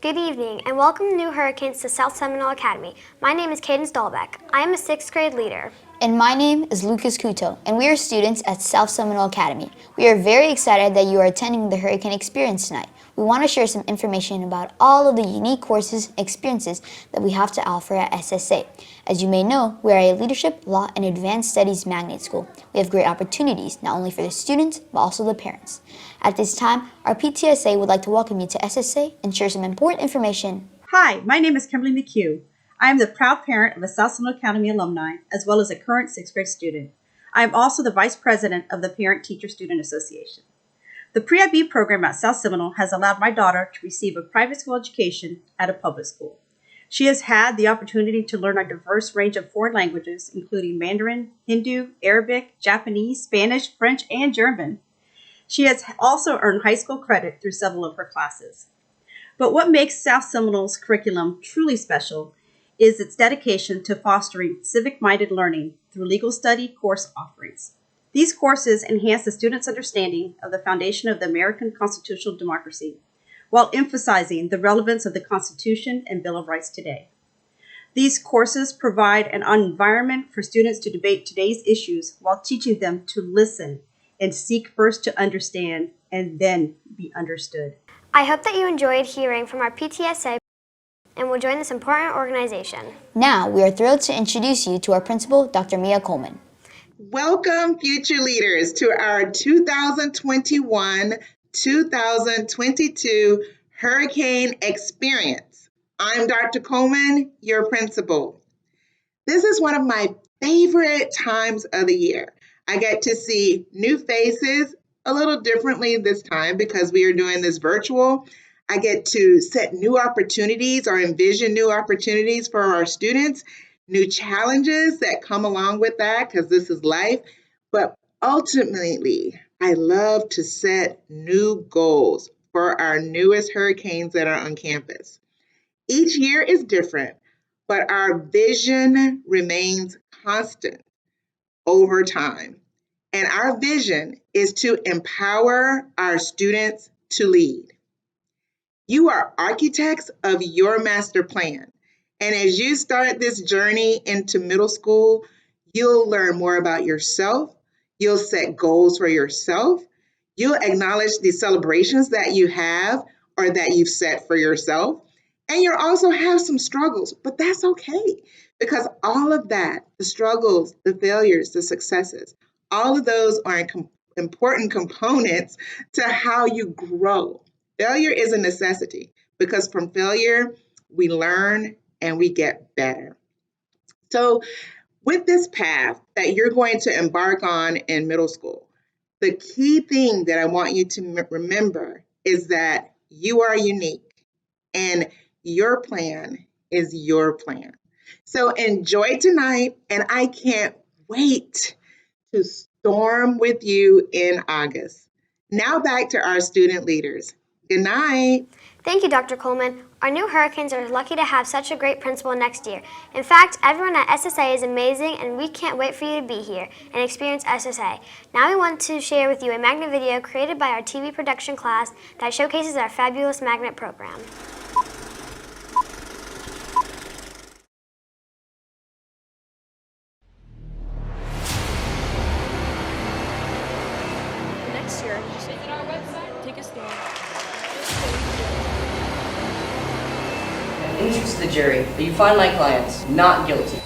Good evening, and welcome new Hurricanes to South Seminole Academy. My name is Cadence Dahlbeck. I am a 6th grade leader. And my name is Lucas Couto, and we are students at South Seminole Academy. We are very excited that you are attending the Hurricane Experience tonight. We want to share some information about all of the unique courses and experiences that we have to offer at SSA. As you may know, we are a leadership, law, and advanced studies magnet school. We have great opportunities, not only for the students, but also the parents. At this time, our PTSA would like to welcome you to SSA and share some important information. Hi, my name is Kimberly McHugh. I am the proud parent of a South Seminole Academy alumni, as well as a current 6th grade student. I am also the vice president of the Parent Teacher Student Association. The Pre-IB program at South Seminole has allowed my daughter to receive a private school education at a public school. She has had the opportunity to learn a diverse range of foreign languages, including Mandarin, Hindu, Arabic, Japanese, Spanish, French, and German. She has also earned high school credit through several of her classes. But what makes South Seminole's curriculum truly special is its dedication to fostering civic-minded learning through legal study course offerings. These courses enhance the students' understanding of the foundation of the American constitutional democracy, while emphasizing the relevance of the Constitution and Bill of Rights today. These courses provide an environment for students to debate today's issues while teaching them to listen and seek first to understand and then be understood. I hope that you enjoyed hearing from our PTSA and will join this important organization. Now, we are thrilled to introduce you to our principal, Dr. Mia Coleman. Welcome, future leaders, to our 2021-2022 Hurricane Experience. I'm Dr. Coleman, your principal. This is one of my favorite times of the year. I get to see new faces a little differently this time because we are doing this virtual. I get to set new opportunities or envision new opportunities for our students, new challenges that come along with that because this is life. But ultimately, I love to set new goals for our newest hurricanes that are on campus. Each year is different, but our vision remains constant over time. And our vision is to empower our students to lead. You are architects of your master plan. And as you start this journey into middle school, you'll learn more about yourself. You'll set goals for yourself. You'll acknowledge the celebrations that you have or that you've set for yourself. And you'll also have some struggles, but that's okay because all of that, the struggles, the failures, the successes, all of those are important components to how you grow. Failure is a necessity because from failure, we learn and we get better. So with this path that you're going to embark on in middle school, the key thing that I want you to remember is that you are unique and your plan is your plan. So enjoy tonight, and I can't wait to storm with you in August. Now back to our student leaders. Good night. Thank you, Dr. Coleman. Our new Hurricanes are lucky to have such a great principal next year. In fact, everyone at SSA is amazing, and we can't wait for you to be here and experience SSA. Now we want to share with you a magnet video created by our TV production class that showcases our fabulous magnet program. Next year, visit our website, take a stand. Introduce to the jury that you find my clients not guilty.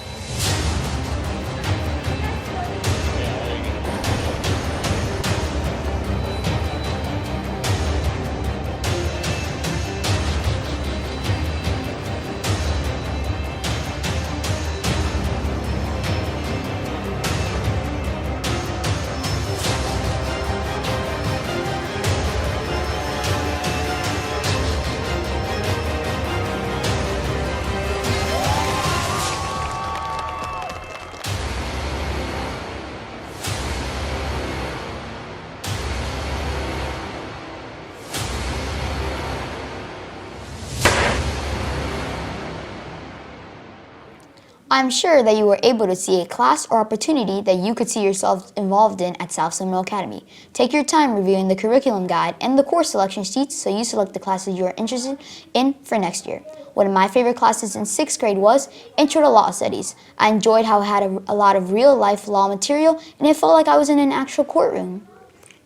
I'm sure that you were able to see a class or opportunity that you could see yourself involved in at South Seminole Academy. Take your time reviewing the curriculum guide and the course selection sheets so you select the classes you are interested in for next year. One of my favorite classes in 6th grade was Intro to Law Studies. I enjoyed how it had a lot of real-life law material and it felt like I was in an actual courtroom.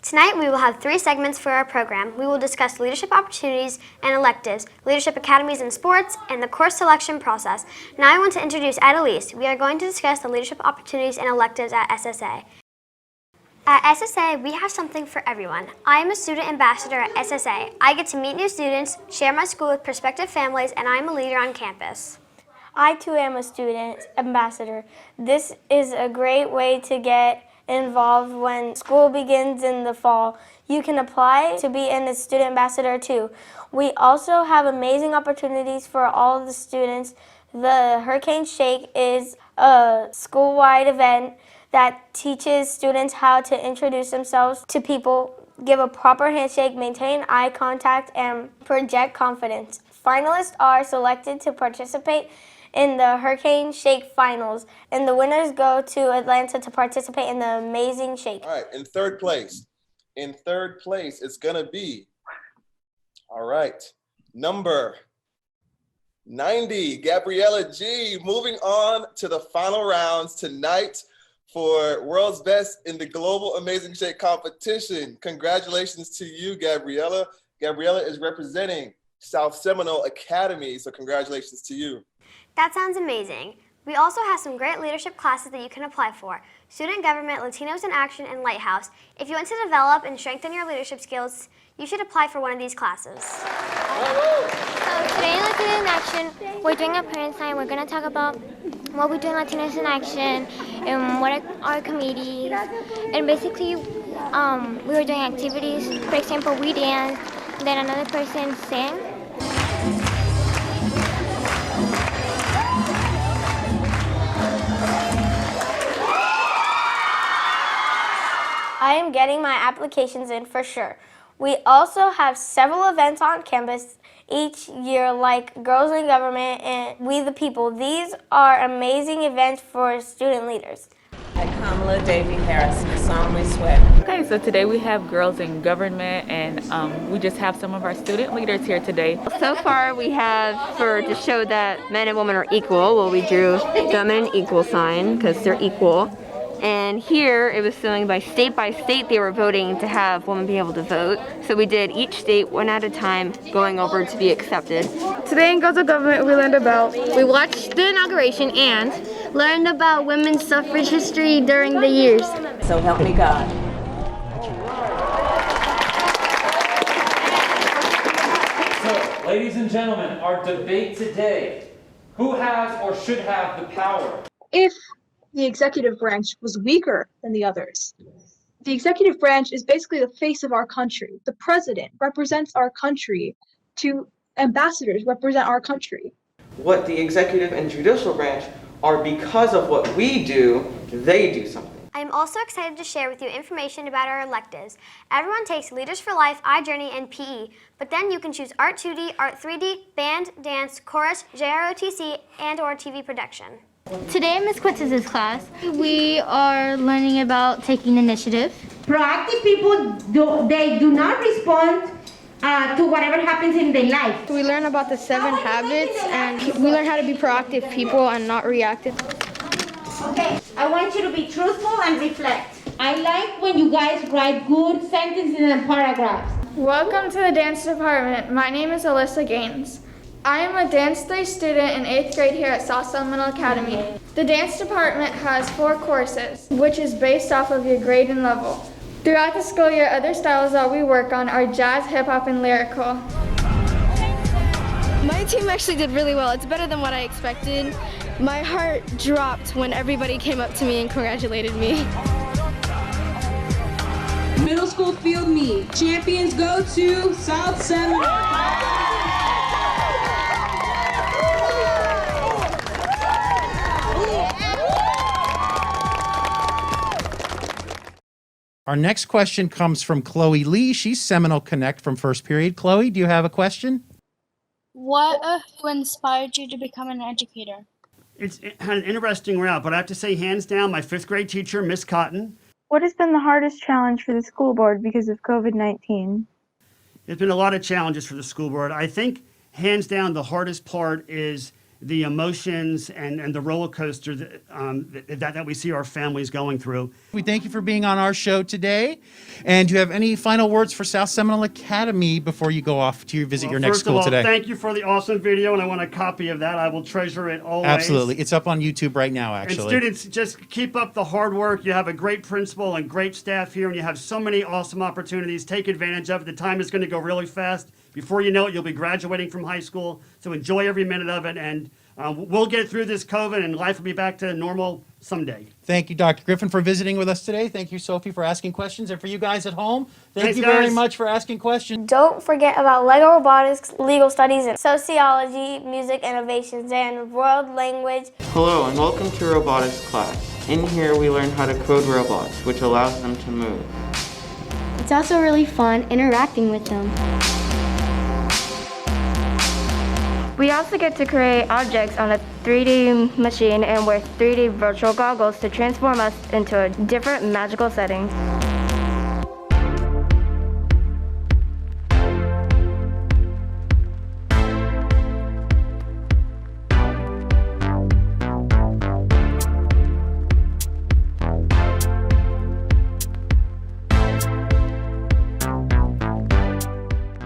Tonight, we will have 3 segments for our program. We will discuss leadership opportunities and electives, leadership academies in sports, and the course selection process. Now I want to introduce Adelise. We are going to discuss the leadership opportunities and electives at SSA. At SSA, we have something for everyone. I am a student ambassador at SSA. I get to meet new students, share my school with prospective families, and I am a leader on campus. I too am a student ambassador. This is a great way to get involved when school begins in the fall. You can apply to be a student ambassador too. We also have amazing opportunities for all of the students. The Hurricane Shake is a school-wide event that teaches students how to introduce themselves to people, give a proper handshake, maintain eye contact, and project confidence. Finalists are selected to participate in the Hurricane Shake Finals, and the winners go to Atlanta to participate in the Amazing Shake. All right, in third place, it's gonna be, all right, number 90, Gabriella G. Moving on to the final rounds tonight for World's Best in the Global Amazing Shake competition. Congratulations to you, Gabriella. Gabriella is representing South Seminole Academy, so congratulations to you. That sounds amazing. We also have some great leadership classes that you can apply for. Student Government, Latinos in Action, and Lighthouse. If you want to develop and strengthen your leadership skills, you should apply for one of these classes. So today in Latinos in Action, we're doing a parent night. We're going to talk about what we do in Latinos in Action and what are our committees. And basically, we were doing activities. For example, we danced, then another person sang. I am getting my applications in for sure. We also have several events on campus each year like Girls in Government and We the People. These are amazing events for student leaders. I, Kamala Davy Harris, solemnly swear. Okay, so today we have Girls in Government, and we just have some of our student leaders here today. So far we have, to show that men and women are equal, well, we drew them in an equal sign because they're equal. And here it was showing by state they were voting to have women be able to vote. So we did each state one at a time going over to be accepted. Today in Girls in Government, we watched the inauguration and learned about women's suffrage history during the years. So help me God. So, ladies and gentlemen, our debate today, who has or should have the power? If the executive branch was weaker than the others. The executive branch is basically the face of our country. The president represents our country. Two ambassadors represent our country. What the executive and judicial branch are, because of what we do, they do something. I am also excited to share with you information about our electives. Everyone takes Leaders for Life, iJourney, and PE, but then you can choose Art 2D, Art 3D, Band, Dance, Chorus, JROTC, and or TV Production. Today in Ms. Quitz's class, we are learning about taking initiative. Proactive people, they do not respond to whatever happens in their life. We learn about the 7 habits, and we learn how to be proactive people and not reactive. Okay, I want you to be truthful and reflect. I like when you guys write good sentences and paragraphs. Welcome to the dance department. My name is Alyssa Gaines. I am a Dance 3 student in 8th grade here at South Seminole Academy. The dance department has 4 courses, which is based off of your grade and level. Throughout the school year, other styles that we work on are jazz, hip hop, and lyrical. My team actually did really well. It's better than what I expected. My heart dropped when everybody came up to me and congratulated me. Middle school field meet. Champions go to South Seminole. Our next question comes from Chloe Lee. She's Seminole Connect from first period. Chloe, do you have a question? What who inspired you to become an educator? it had an interesting route, but I have to say, hands down, my 5th grade teacher, Miss Cotton. What has been the hardest challenge for the school board because of COVID-19? There's been a lot of challenges for the school board. I think, hands down, the hardest part is the emotions and the roller coaster that we see our families going through. We thank you for being on our show today. And do you have any final words for South Seminole Academy before you go off to visit your next First of school all, today? thank you for the awesome video, and I want a copy of that. I will treasure it always. Absolutely. It's up on YouTube right now, actually. And students, just keep up the hard work. You have a great principal and great staff here, and you have so many awesome opportunities. Take advantage of it. The time is going to go really fast. Before you know it, you'll be graduating from high school. So enjoy every minute of it, and we'll get through this COVID, and life will be back to normal someday. Thank you, Dr. Griffin, for visiting with us today. Thank you, Sophie, for asking questions. And for you guys at home, thank you very much for asking questions. Don't forget about Lego robotics, legal studies, and sociology, music innovations, and world language. Hello and welcome to robotics class. In here we learn how to code robots, which allows them to move. It's also really fun interacting with them. We also get to create objects on a 3D machine and wear 3D virtual goggles to transform us into different magical settings.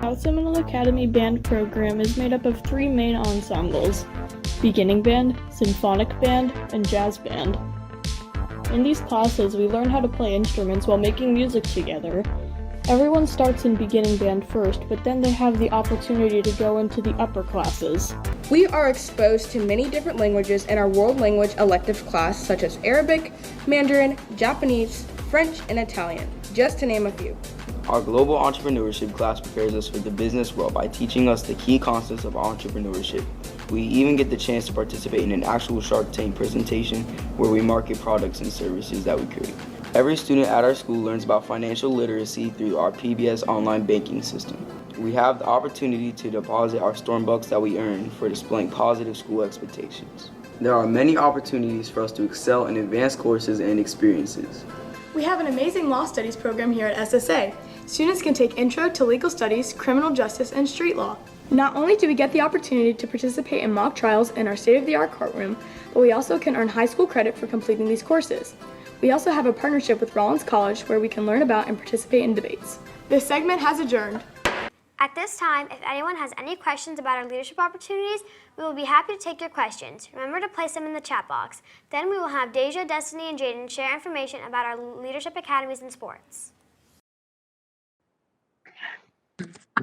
South Seminole Academy Band program is made up of 3 main ensembles: beginning band, symphonic band, and jazz band. In these classes, we learn how to play instruments while making music together. Everyone starts in beginning band first, but then they have the opportunity to go into the upper classes. We are exposed to many different languages in our world language elective class, such as Arabic, Mandarin, Japanese, French, and Italian, just to name a few. Our global entrepreneurship class prepares us for the business world by teaching us the key concepts of entrepreneurship. We even get the chance to participate in an actual Shark Tank presentation where we market products and services that we create. Every student at our school learns about financial literacy through our PBS online banking system. We have the opportunity to deposit our Stormbucks that we earn for displaying positive school expectations. There are many opportunities for us to excel in advanced courses and experiences. We have an amazing law studies program here at SSA. Students can take Intro to Legal Studies, Criminal Justice, and Street Law. Not only do we get the opportunity to participate in mock trials in our state-of-the-art courtroom, but we also can earn high school credit for completing these courses. We also have a partnership with Rollins College where we can learn about and participate in debates. This segment has adjourned. At this time, if anyone has any questions about our leadership opportunities, we will be happy to take your questions. Remember to place them in the chat box. Then we will have Deja, Destiny, and Jaden share information about our leadership academies and sports.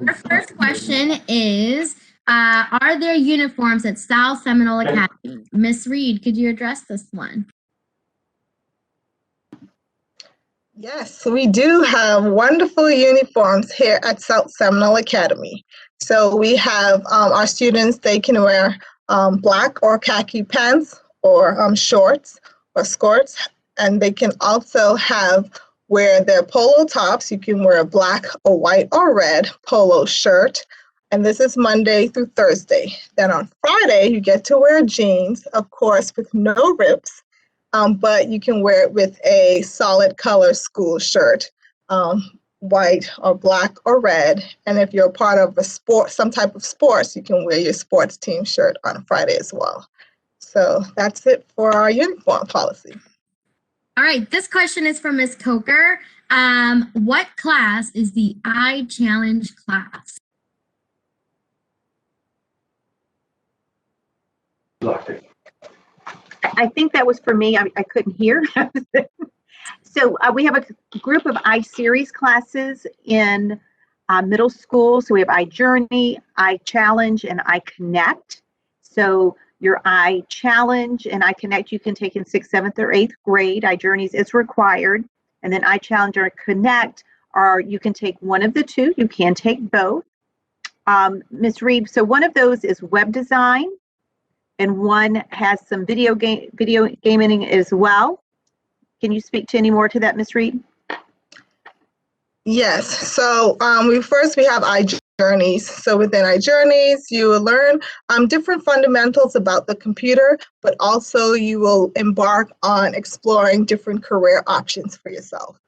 Our first question is, are there uniforms at South Seminole Academy? Miss Reed, could you address this one? Yes, we do have wonderful uniforms here at South Seminole Academy. So we have our students, they can wear black or khaki pants or shorts or skirts, and they can also wear their polo tops. You can wear a black or white or red polo shirt, and this is Monday through Thursday. Then on Friday, you get to wear jeans, of course, with no rips. But you can wear it with a solid color school shirt, white or black or red. And if you're a part of a sport, some type of sports, you can wear your sports team shirt on Friday as well. So that's it for our uniform policy. All right, this question is from Ms. Coker. What class is the iChallenge class? I think that was for me. I couldn't hear. So we have a group of iSeries classes in middle school. So we have iJourney, iChallenge, and iConnect. So your iChallenge and iConnect you can take in 6th, 7th, or 8th grade. iJourneys is required. And then iChallenge or Connect you can take one of the two. You can take both. Ms. Reed, so one of those is web design, and one has some video gaming as well. Can you speak to any more to that, Ms. Reed? Yes. So we have iJourney. journeys. So within our journeys, you will learn different fundamentals about the computer, but also you will embark on exploring different career options for yourself.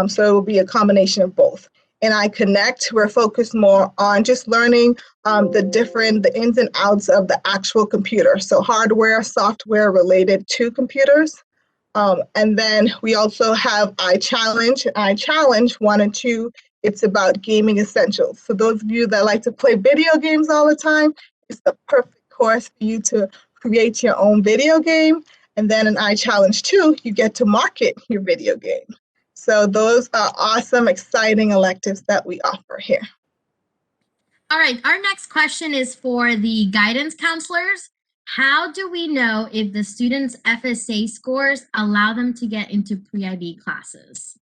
So it will be a combination of both. In I Connect, we're focused more on just learning the ins and outs of the actual computer. So hardware, software related to computers. And then we also have iChallenge 1 and 2. It's about gaming essentials. So those of you that like to play video games all the time, it's the perfect course for you to create your own video game. And then in iChallenge 2, you get to market your video game. So those are awesome, exciting electives that we offer here. All right, our next question is for the guidance counselors. How do we know if the students' FSA scores allow them to get into pre-IB classes?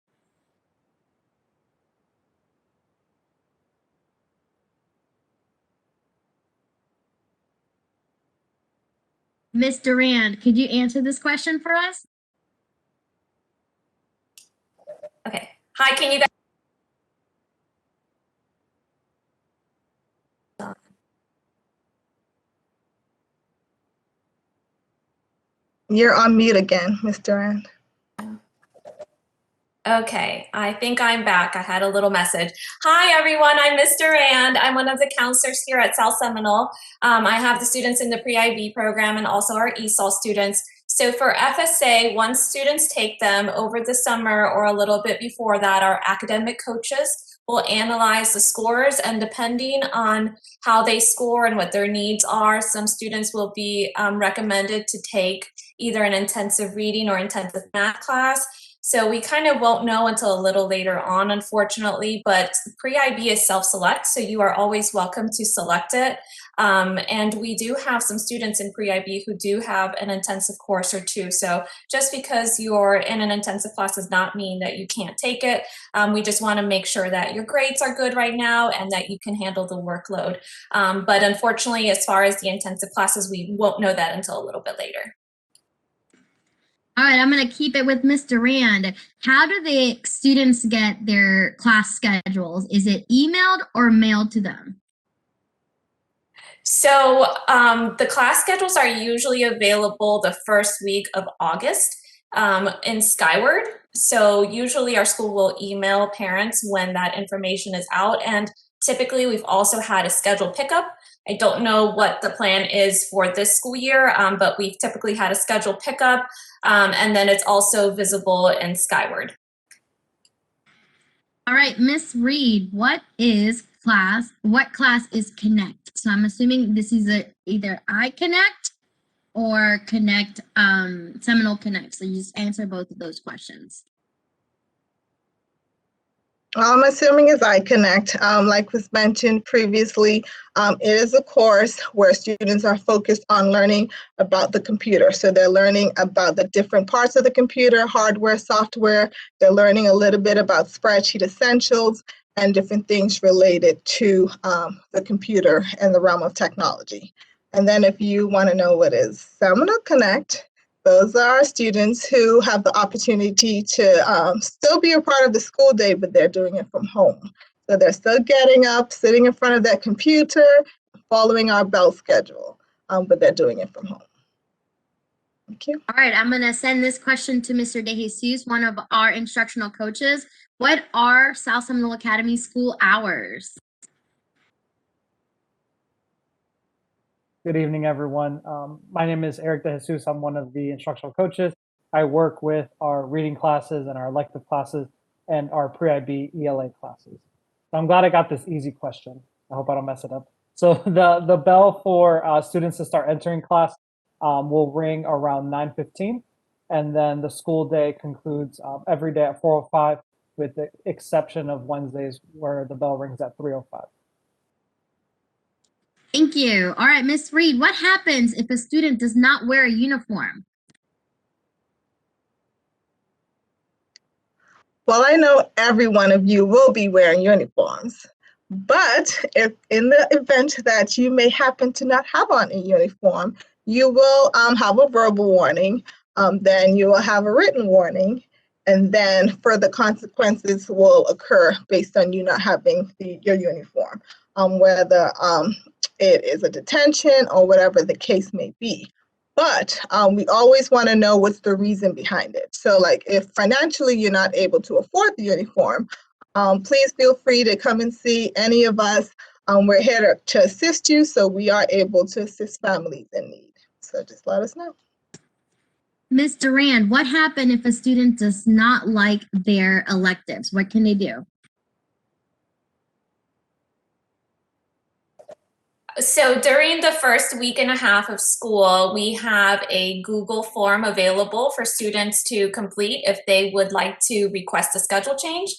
Ms. Durand, could you answer this question for us? Okay. Hi, can you guys? You're on mute again, Ms. Durand. Okay, I think I'm back. I had a little message. Hi, everyone. I'm Miss Durand. I'm one of the counselors here at South Seminole. I have the students in the pre-IB program and also our ESOL students. So for FSA, once students take them over the summer or a little bit before that, our academic coaches will analyze the scores, and depending on how they score and what their needs are, some students will be recommended to take either an intensive reading or intensive math class. So we kind of won't know until a little later on, unfortunately, but pre-IB is self-select, so you are always welcome to select it. And we do have some students in pre-IB who do have an intensive course or two. So just because you're in an intensive class does not mean that you can't take it. We just want to make sure that your grades are good right now and that you can handle the workload. But unfortunately, as far as the intensive classes, we won't know that until a little bit later. All right, I'm going to keep it with Ms. Durand. How do the students get their class schedules? Is it emailed or mailed to them? So the class schedules are usually available the first week of August in Skyward. So usually our school will email parents when that information is out. And typically we've also had a scheduled pickup. I don't know what the plan is for this school year, but we've typically had a scheduled pickup. And then it's also visible in Skyward. All right, Miss Reed, what class is Connect? So I'm assuming this is either iConnect or Connect, Seminole Connect. So you just answer both of those questions. I'm assuming it's iConnect. Like was mentioned previously, it is a course where students are focused on learning about the computer. So they're learning about the different parts of the computer, hardware, software. They're learning a little bit about spreadsheet essentials and different things related to the computer and the realm of technology. And then if you want to know what is Seminole Connect, those are students who have the opportunity to still be a part of the school day, but they're doing it from home. So they're still getting up, sitting in front of that computer, following our bell schedule, but they're doing it from home. Thank you. All right, I'm going to send this question to Mr. De Jesus, one of our instructional coaches. What are South Seminole Academy school hours? Good evening, everyone. My name is Eric De Jesus. I'm one of the instructional coaches. I work with our reading classes and our elective classes and our pre-IB ELA classes. So I'm glad I got this easy question. I hope I don't mess it up. So the bell for students to start entering class will ring around 9:15, and then the school day concludes every day at 4:05, with the exception of Wednesdays where the bell rings at 3:05. Thank you. All right, Miss Reed, what happens if a student does not wear a uniform? Well, I know every one of you will be wearing uniforms, but if in the event that you may happen to not have on a uniform, you will have a verbal warning, then you will have a written warning, and then further consequences will occur based on you not having your uniform, whether it is a detention or whatever the case may be. But we always want to know what's the reason behind it. So like if financially you're not able to afford the uniform, please feel free to come and see any of us. We're here to assist you, so we are able to assist families in need. So just let us know. Ms. Durand, what happens if a student does not like their electives? What can they do? So during the first week and a half of school, we have a Google form available for students to complete if they would like to request a schedule change.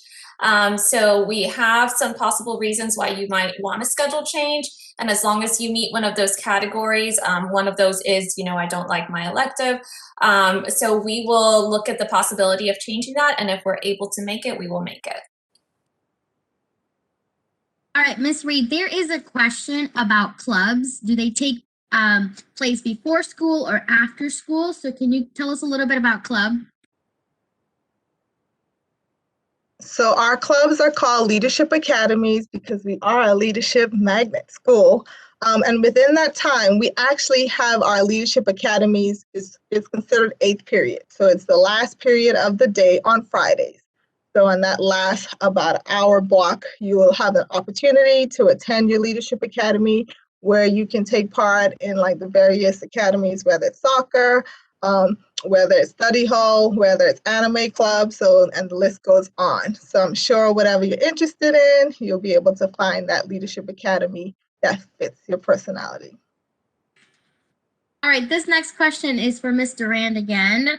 So we have some possible reasons why you might want a schedule change. And as long as you meet one of those categories, one of those is, I don't like my elective. So we will look at the possibility of changing that. And if we're able to make it, we will make it. All right, Ms. Reed, there is a question about clubs. Do they take place before school or after school? So can you tell us a little bit about club? So our clubs are called leadership academies because we are a leadership magnet school. And within that time, we actually have our leadership academies is considered 8th period. So it's the last period of the day on Fridays. So in that last about hour block, you will have an opportunity to attend your leadership academy where you can take part in like the various academies, whether it's soccer, whether it's study hall, whether it's anime club, and the list goes on. So I'm sure whatever you're interested in, you'll be able to find that leadership academy that fits your personality. All right, this next question is for Ms. Durand again.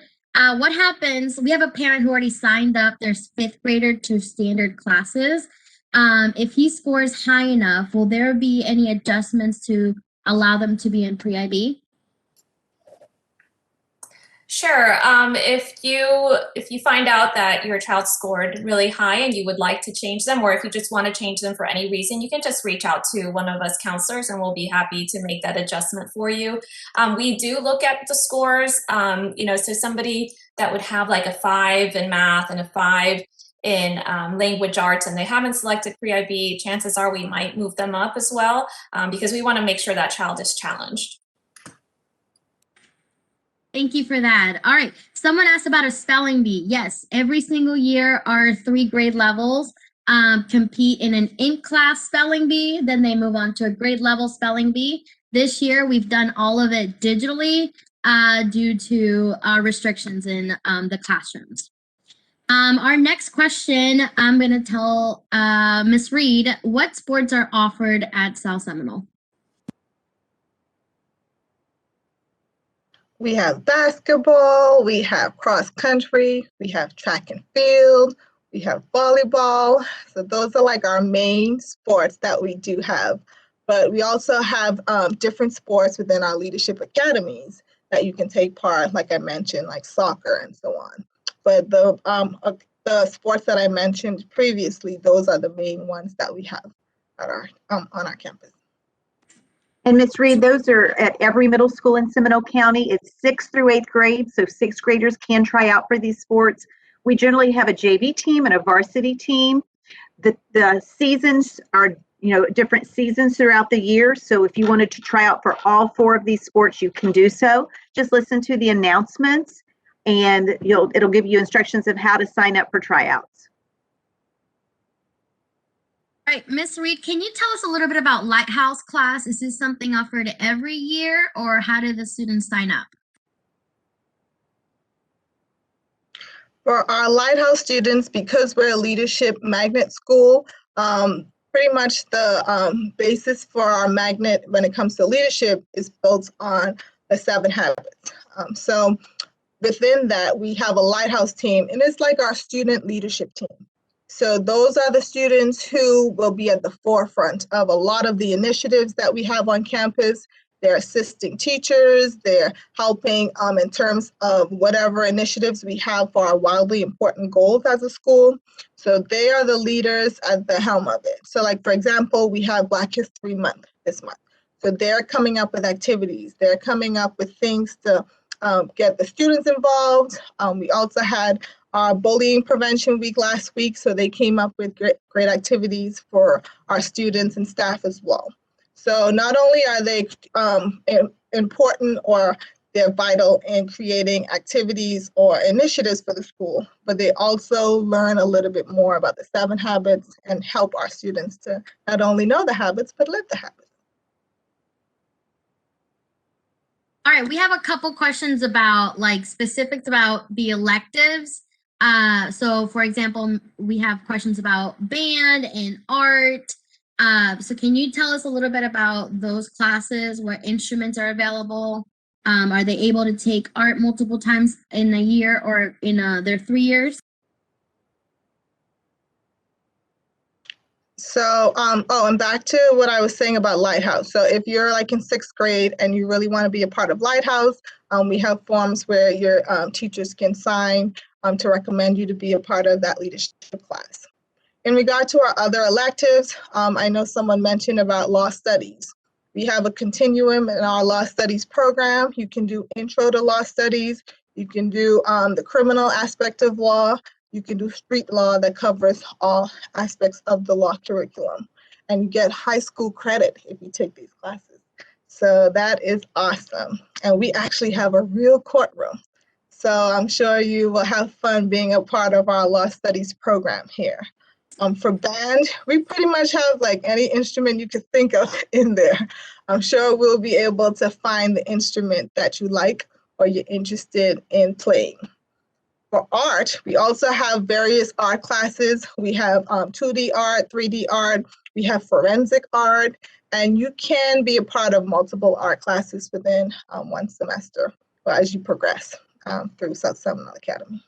What happens, we have a parent who already signed up their 5th grader to standard classes. If he scores high enough, will there be any adjustments to allow them to be in pre-IB? Sure. If you find out that your child scored really high and you would like to change them, or if you just want to change them for any reason, you can just reach out to one of us counselors and we'll be happy to make that adjustment for you. We do look at the scores, so somebody that would have like a 5 in math and a 5 in language arts and they haven't selected pre-IB, chances are we might move them up as well because we want to make sure that child is challenged. Thank you for that. All right. Someone asked about a spelling bee. Yes, every single year our 3 grade levels compete in an in-class spelling bee. Then they move on to a grade level spelling bee. This year we've done all of it digitally due to restrictions in the classrooms. Our next question, I'm going to tell Ms. Reed, what sports are offered at South Seminole? We have basketball, we have cross country, we have track and field, we have volleyball. So those are like our main sports that we do have. But we also have different sports within our leadership academies that you can take part, like I mentioned, like soccer and so on. But the sports that I mentioned previously, those are the main ones that we have at our on our campus. And Ms. Reed, those are at every middle school in Seminole County. It's 6th through 8th grade, so 6th graders can try out for these sports. We generally have a JV team and a varsity team. The seasons are, different seasons throughout the year. So if you wanted to try out for all 4 of these sports, you can do so. Just listen to the announcements, and it'll give you instructions of how to sign up for tryouts. All right, Ms. Reed, can you tell us a little bit about Lighthouse class? Is this something offered every year, or how do the students sign up? For our Lighthouse students, because we're a leadership magnet school, pretty much the basis for our magnet when it comes to leadership is built on the 7 habits. So within that, we have a Lighthouse team, and it's like our student leadership team. So those are the students who will be at the forefront of a lot of the initiatives that we have on campus. They're assisting teachers, they're helping in terms of whatever initiatives we have for our wildly important goals as a school. So they are the leaders at the helm of it. So like, for example, we have Black History Month this month. So they're coming up with activities. They're coming up with things to get the students involved. We also had our bullying prevention week last week, so they came up with great activities for our students and staff as well. So not only are they important or they're vital in creating activities or initiatives for the school, but they also learn a little bit more about the 7 habits and help our students to not only know the habits, but live the habits. All right, we have a couple questions about like specifics about the electives. So for example, we have questions about band and art. So can you tell us a little bit about those classes, what instruments are available? Are they able to take art multiple times in a year or in their 3 years? So, and back to what I was saying about Lighthouse. So if you're like in 6th grade and you really want to be a part of Lighthouse, we have forms where your teachers can sign to recommend you to be a part of that leadership class. In regard to our other electives, I know someone mentioned about law studies. We have a continuum in our law studies program. You can do intro to law studies. You can do the criminal aspect of law. You can do street law that covers all aspects of the law curriculum. And you get high school credit if you take these classes. So that is awesome. And we actually have a real courtroom. So I'm sure you will have fun being a part of our law studies program here. For band, we pretty much have like any instrument you could think of in there. I'm sure we'll be able to find the instrument that you like or you're interested in playing. For art, we also have various art classes. We have 2D art, 3D art, we have forensic art, and you can be a part of multiple art classes within one semester or as you progress through South Seminole Academy.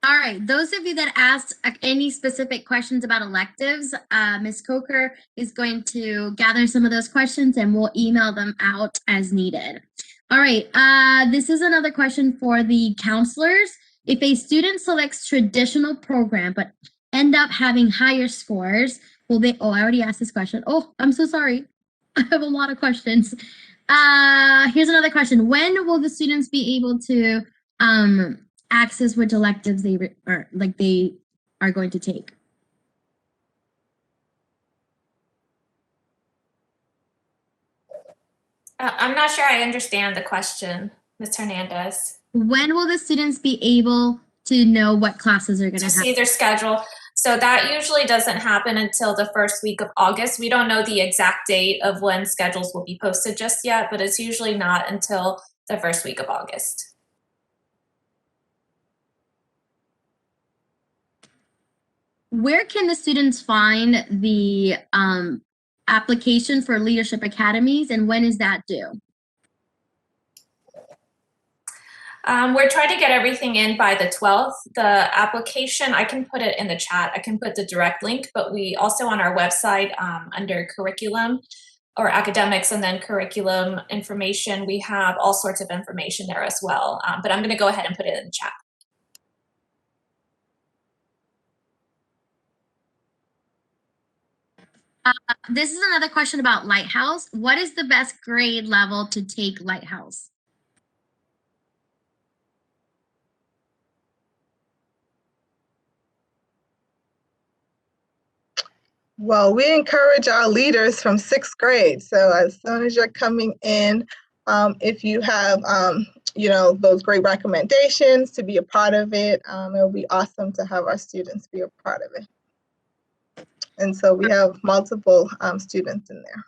All right, those of you that asked any specific questions about electives, Ms. Coker is going to gather some of those questions and we'll email them out as needed. All right, this is another question for the counselors. If a student selects traditional program but end up having higher scores, will they, I already asked this question. Oh, I'm so sorry. I have a lot of questions. Here's another question. When will the students be able to access which electives they are going to take? I'm not sure I understand the question, Ms. Hernandez. When will the students be able to know what classes are going to see their schedule? So that usually doesn't happen until the first week of August. We don't know the exact date of when schedules will be posted just yet, but it's usually not until the first week of August. Where can the students find the application for Leadership Academies, and when is that due? We're trying to get everything in by the 12th. The application, I can put it in the chat. I can put the direct link, but we also on our website under curriculum or academics and then curriculum information, we have all sorts of information there as well. But I'm going to go ahead and put it in the chat. This is another question about Lighthouse. What is the best grade level to take Lighthouse? Well, we encourage our leaders from 6th grade. So as soon as you're coming in, if you have, those great recommendations to be a part of it, it'll be awesome to have our students be a part of it. And so we have multiple students in there.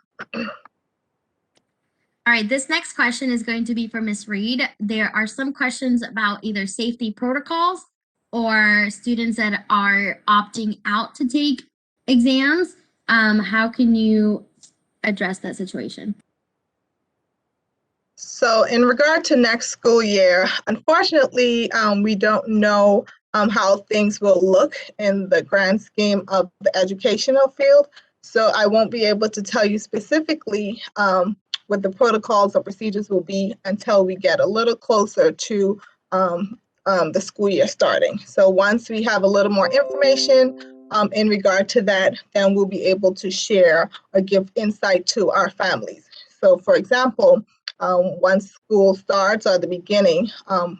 All right, this next question is going to be for Ms. Reed. There are some questions about either safety protocols or students that are opting out to take exams. How can you address that situation? So in regard to next school year, unfortunately, we don't know how things will look in the grand scheme of the educational field. So I won't be able to tell you specifically what the protocols or procedures will be until we get a little closer to the school year starting. So once we have a little more information in regard to that, then we'll be able to share or give insight to our families. So for example, once school starts or at the beginning,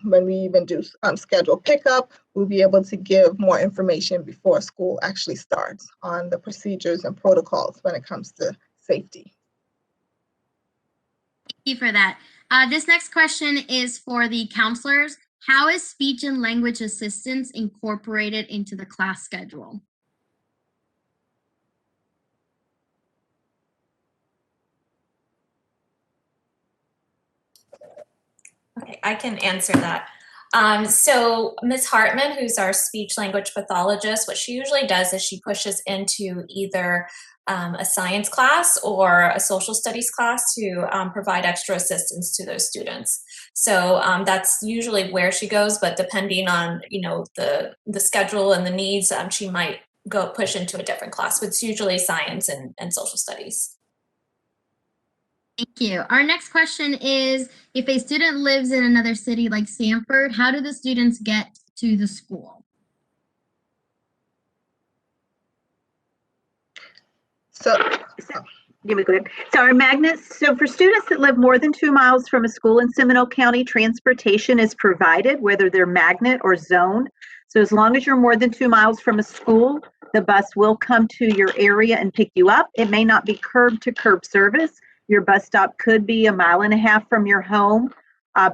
when we even do schedule pickup, we'll be able to give more information before school actually starts on the procedures and protocols when it comes to safety. Thank you for that. This next question is for the counselors. How is speech and language assistance incorporated into the class schedule? Okay, I can answer that. So Ms. Hartman, who's our speech language pathologist, what she usually does is she pushes into either a science class or a social studies class to provide extra assistance to those students. So that's usually where she goes, but depending on the schedule and the needs, she might go push into a different class, but it's usually science and social studies. Thank you. Our next question is, if a student lives in another city like Sanford, how do the students get to the school? So our magnets, so for students that live more than 2 miles from a school in Seminole County, transportation is provided, whether they're magnet or zone. So as long as you're more than 2 miles from a school, the bus will come to your area and pick you up. It may not be curb to curb service. Your bus stop could be 1.5 miles from your home.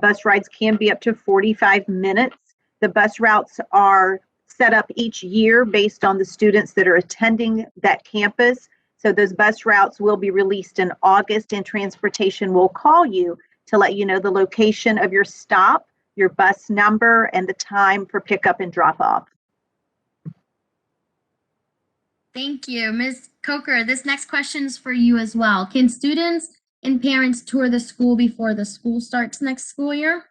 Bus rides can be up to 45 minutes. The bus routes are set up each year based on the students that are attending that campus. So those bus routes will be released in August, and transportation will call you to let you know the location of your stop, your bus number, and the time for pickup and drop off. Thank you. Ms. Coker, this next question is for you as well. Can students and parents tour the school before the school starts next school year?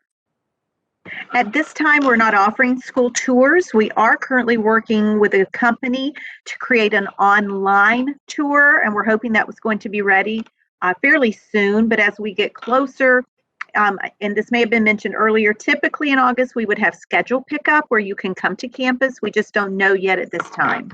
At this time, we're not offering school tours. We are currently working with a company to create an online tour, and we're hoping that was going to be ready fairly soon. But as we get closer, and this may have been mentioned earlier, typically in August, we would have schedule pickup where you can come to campus. We just don't know yet at this time.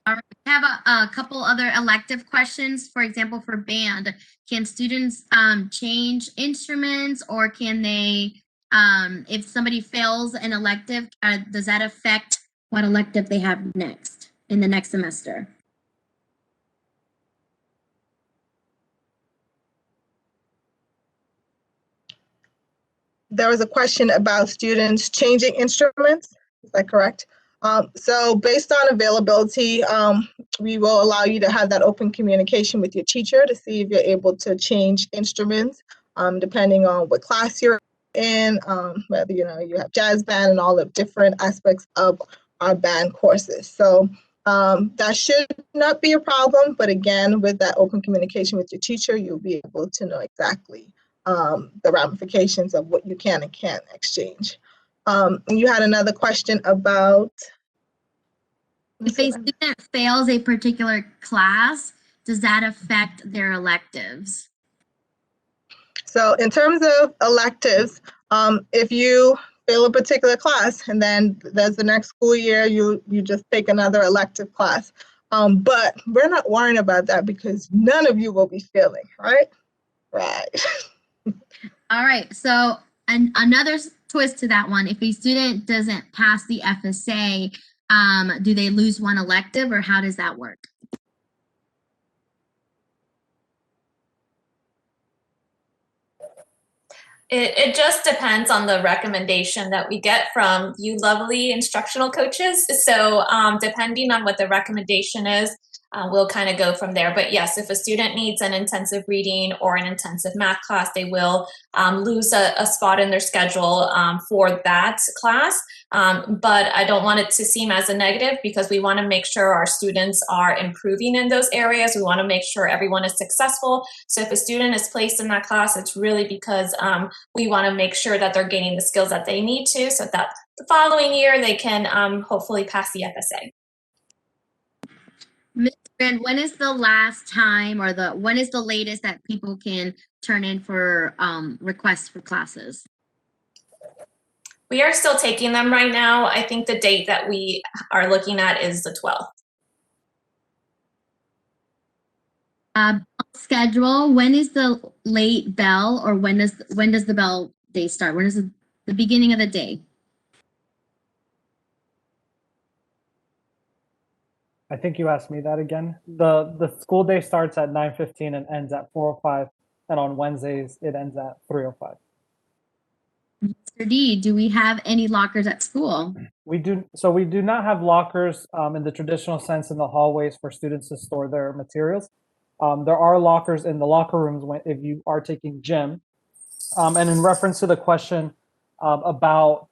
All right, we have a couple other elective questions. For example, for band, can students change instruments, or can they, if somebody fails an elective, does that affect what elective they have next in the next semester? There was a question about students changing instruments. Is that correct? So based on availability, we will allow you to have that open communication with your teacher to see if you're able to change instruments, depending on what class you're in, whether you have jazz band and all the different aspects of our band courses. So that should not be a problem, but again, with that open communication with your teacher, you'll be able to know exactly the ramifications of what you can and can't exchange. You had another question about. If a student fails a particular class, does that affect their electives? So in terms of electives, if you fail a particular class and then there's the next school year, you just take another elective class. But we're not worrying about that because none of you will be failing, right? Right. All right, so another twist to that one, if a student doesn't pass the FSA, do they lose one elective, or how does that work? It just depends on the recommendation that we get from you lovely instructional coaches. So depending on what the recommendation is, we'll kind of go from there. But yes, if a student needs an intensive reading or an intensive math class, they will lose a spot in their schedule for that class. But I don't want it to seem as a negative, because we want to make sure our students are improving in those areas. We want to make sure everyone is successful. So if a student is placed in that class, it's really because we want to make sure that they're gaining the skills that they need to, so that the following year they can hopefully pass the FSA. Ms. Brand, when is the last time, or when is the latest that people can turn in for requests for classes? We are still taking them right now. I think the date that we are looking at is the 12th. Schedule. When is the late bell, or when does the bell day start? When is the beginning of the day? I think you asked me that again. The school day starts at 9:15 and ends at 4:05, and on Wednesdays it ends at 3:05. Mr. D, do we have any lockers at school? We do not have lockers in the traditional sense in the hallways for students to store their materials. There are lockers in the locker rooms if you are taking gym. And in reference to the question about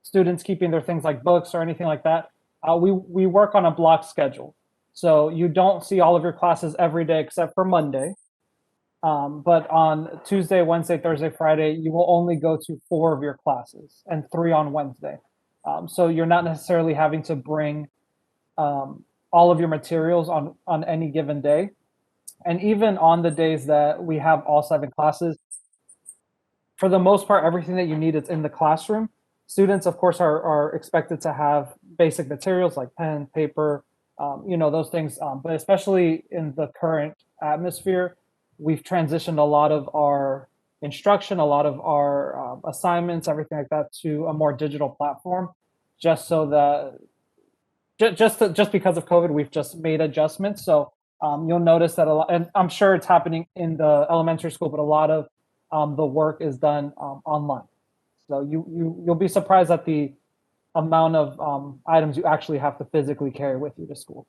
students keeping their things like books or anything like that, we work on a block schedule. So you don't see all of your classes every day except for Monday. But on Tuesday, Wednesday, Thursday, Friday, you will only go to 4 of your classes and 3 on Wednesday. So you're not necessarily having to bring all of your materials on any given day. And even on the days that we have all 7 classes, for the most part, everything that you need is in the classroom. Students, of course, are expected to have basic materials like pen, paper, those things. But especially in the current atmosphere, we've transitioned a lot of our instruction, a lot of our assignments, everything like that, to a more digital platform, just so that just because of COVID, we've just made adjustments. So you'll notice that a lot, and I'm sure it's happening in the elementary school, but a lot of the work is done online. So you'll be surprised at the amount of items you actually have to physically carry with you to school.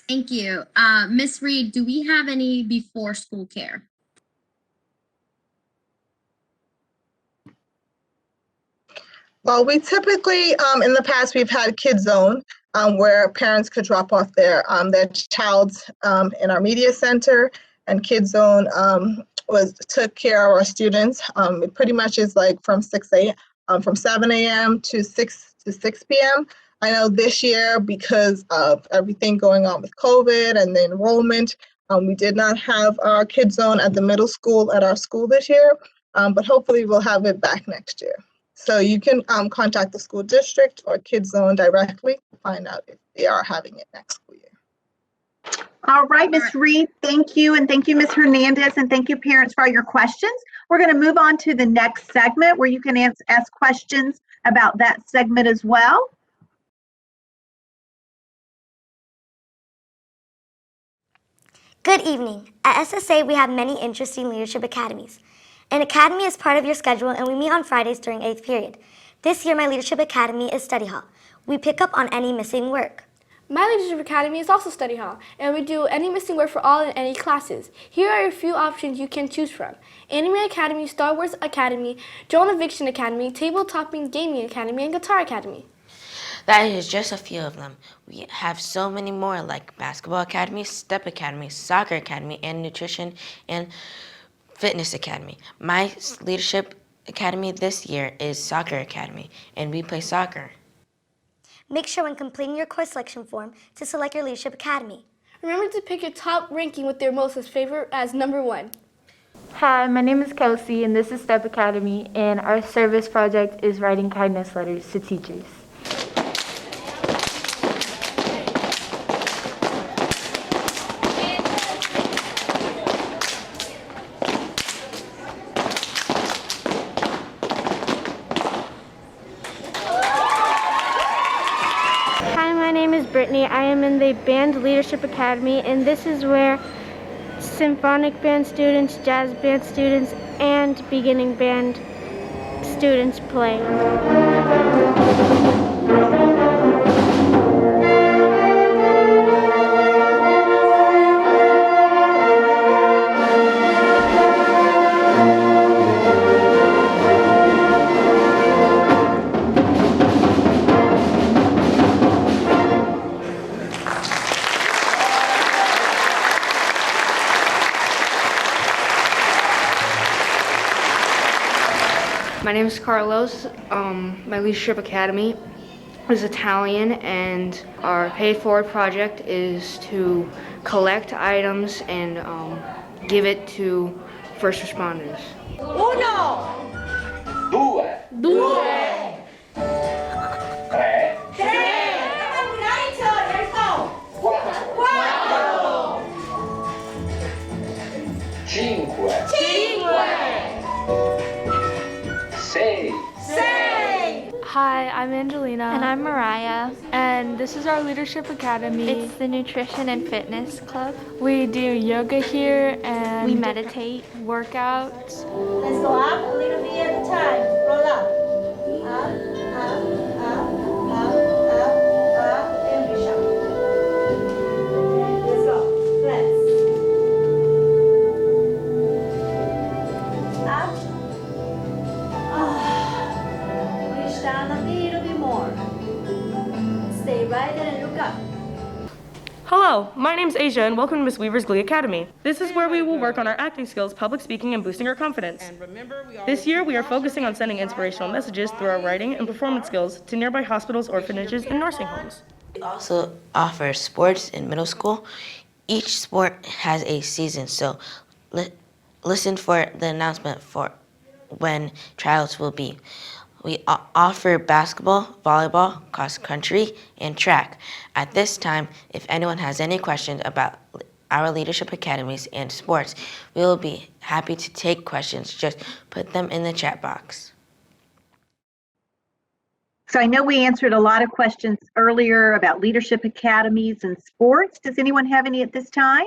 Thank you. Miss Reed, do we have any before school care? Well, we typically, in the past, we've had Kids Zone, where parents could drop off their child in our media center, and Kids Zone took care of our students. It pretty much is like from 7 a.m. to 6 p.m. I know this year, because of everything going on with COVID and the enrollment, we did not have our Kids Zone at the middle school at our school this year, but hopefully we'll have it back next year. So you can contact the school district or Kids Zone directly to find out if they are having it next school year. All right, Ms. Reed, thank you. And thank you, Ms. Hernandez, and thank you, parents, for all your questions. We're going to move on to the next segment where you can ask questions about that segment as well. Good evening. At SSA, we have many interesting leadership academies. An academy is part of your schedule, and we meet on Fridays during 8th period. This year, my leadership academy is study hall. We pick up on any missing work. My leadership academy is also study hall, and we do any missing work for all and any classes. Here are a few options you can choose from: Anime Academy, Star Wars Academy, Drone Eviction Academy, Tabletopping Gaming Academy, and Guitar Academy. That is just a few of them. We have so many more, like Basketball Academy, Step Academy, Soccer Academy, and Nutrition and Fitness Academy. My leadership academy this year is Soccer Academy, and we play soccer. Make sure when completing your course selection form to select your leadership academy. Remember to pick your top ranking with their most favorite as number 1. Hi, my name is Kelsey, and this is Step Academy, and our service project is writing kindness letters to teachers. Brittany. I am in the Band Leadership Academy, and this is where symphonic band students, jazz band students, and beginning band students play. My name is Carlos. My leadership academy is Italian, and our paid forward project is to collect items and give it to first responders. Uno, due, tre, Hi, I'm Angelina. And I'm Mariah. And this is our Leadership Academy. It's the Nutrition and Fitness Club. We do yoga here and We meditate. Workouts. Let's go up a little bit at a time. Roll up. Up, up, up, and push up. Let's go. Let's. Up. Push down a little bit more. Stay right there and look up. Hello, my name's Asia and welcome to Miss Weaver's Glee Academy. This is where we will work on our acting skills, public speaking, and boosting our confidence. This year, we are focusing on sending inspirational messages through our writing and performance skills to nearby hospitals, orphanages, and nursing homes. We also offer sports in middle school. Each sport has a season, so listen for the announcement for when tryouts will be. We offer basketball, volleyball, cross country, and track. At this time, if anyone has any questions about our leadership academies and sports, we will be happy to take questions. Just put them in the chat box. So I know we answered a lot of questions earlier about leadership academies and sports. Does anyone have any at this time?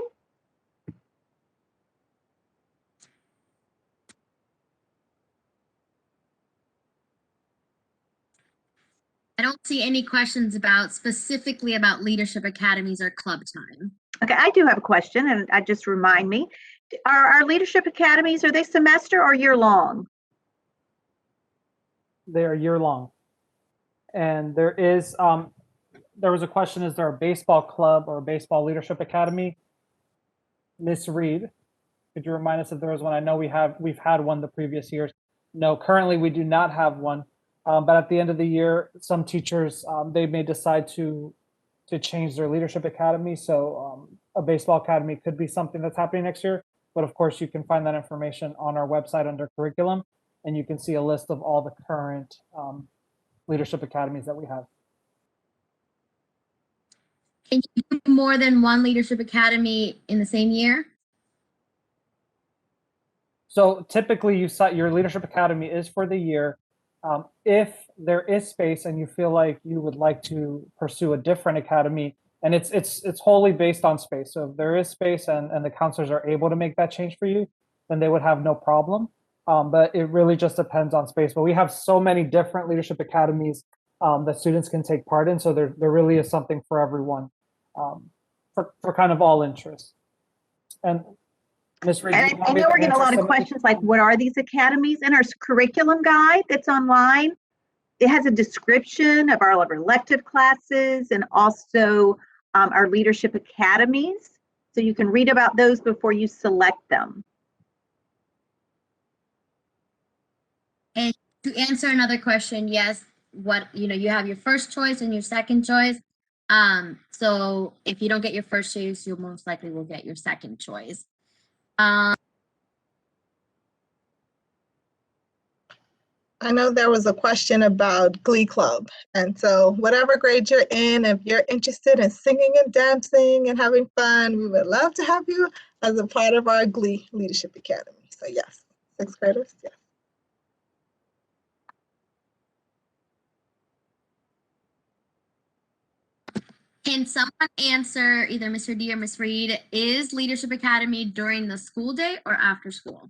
I don't see any questions specifically about leadership academies or club time. Okay, I do have a question, and I just remind me. Are our leadership academies, are they semester or year long? They are year long. And there was a question, is there a baseball club or a baseball leadership academy? Miss Reed, could you remind us if there was one? I know we've had one the previous years. No, currently we do not have one. But at the end of the year, some teachers, they may decide to change their leadership academy. So a baseball academy could be something that's happening next year. But of course, you can find that information on our website under curriculum, and you can see a list of all the current leadership academies that we have. Can you do more than one leadership academy in the same year? So typically, your leadership academy is for the year. If there is space and you feel like you would like to pursue a different academy, and it's wholly based on space. So if there is space and the counselors are able to make that change for you, then they would have no problem. But it really just depends on space. But we have so many different leadership academies that students can take part in. So there really is something for everyone, for kind of all interests. And Ms. Reed, And I know we're getting a lot of questions like, what are these academies? In our curriculum guide that's online, it has a description of all of our elective classes and also our leadership academies. So you can read about those before you select them. And to answer another question, yes, you have your first choice and your second choice. So if you don't get your first choice, you most likely will get your second choice. I know there was a question about Glee Club. And so whatever grade you're in, if you're interested in singing and dancing and having fun, we would love to have you as a part of our Glee Leadership Academy. So yes, sixth graders, yes. Can someone answer, either Mr. D or Ms. Reed, is Leadership Academy during the school day or after school?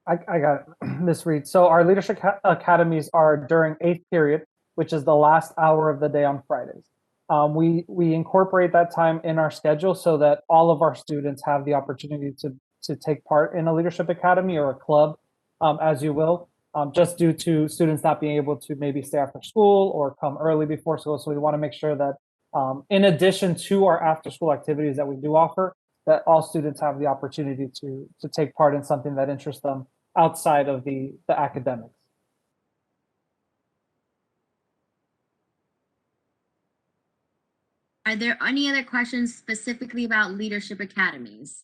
I got it, Ms. Reed. So our leadership academies are during 8th period, which is the last hour of the day on Fridays. We incorporate that time in our schedule so that all of our students have the opportunity to take part in a leadership academy or a club, as you will, just due to students not being able to maybe stay after school or come early before school. So we want to make sure that in addition to our after school activities that we do offer, that all students have the opportunity to take part in something that interests them outside of the academics. Are there any other questions specifically about leadership academies?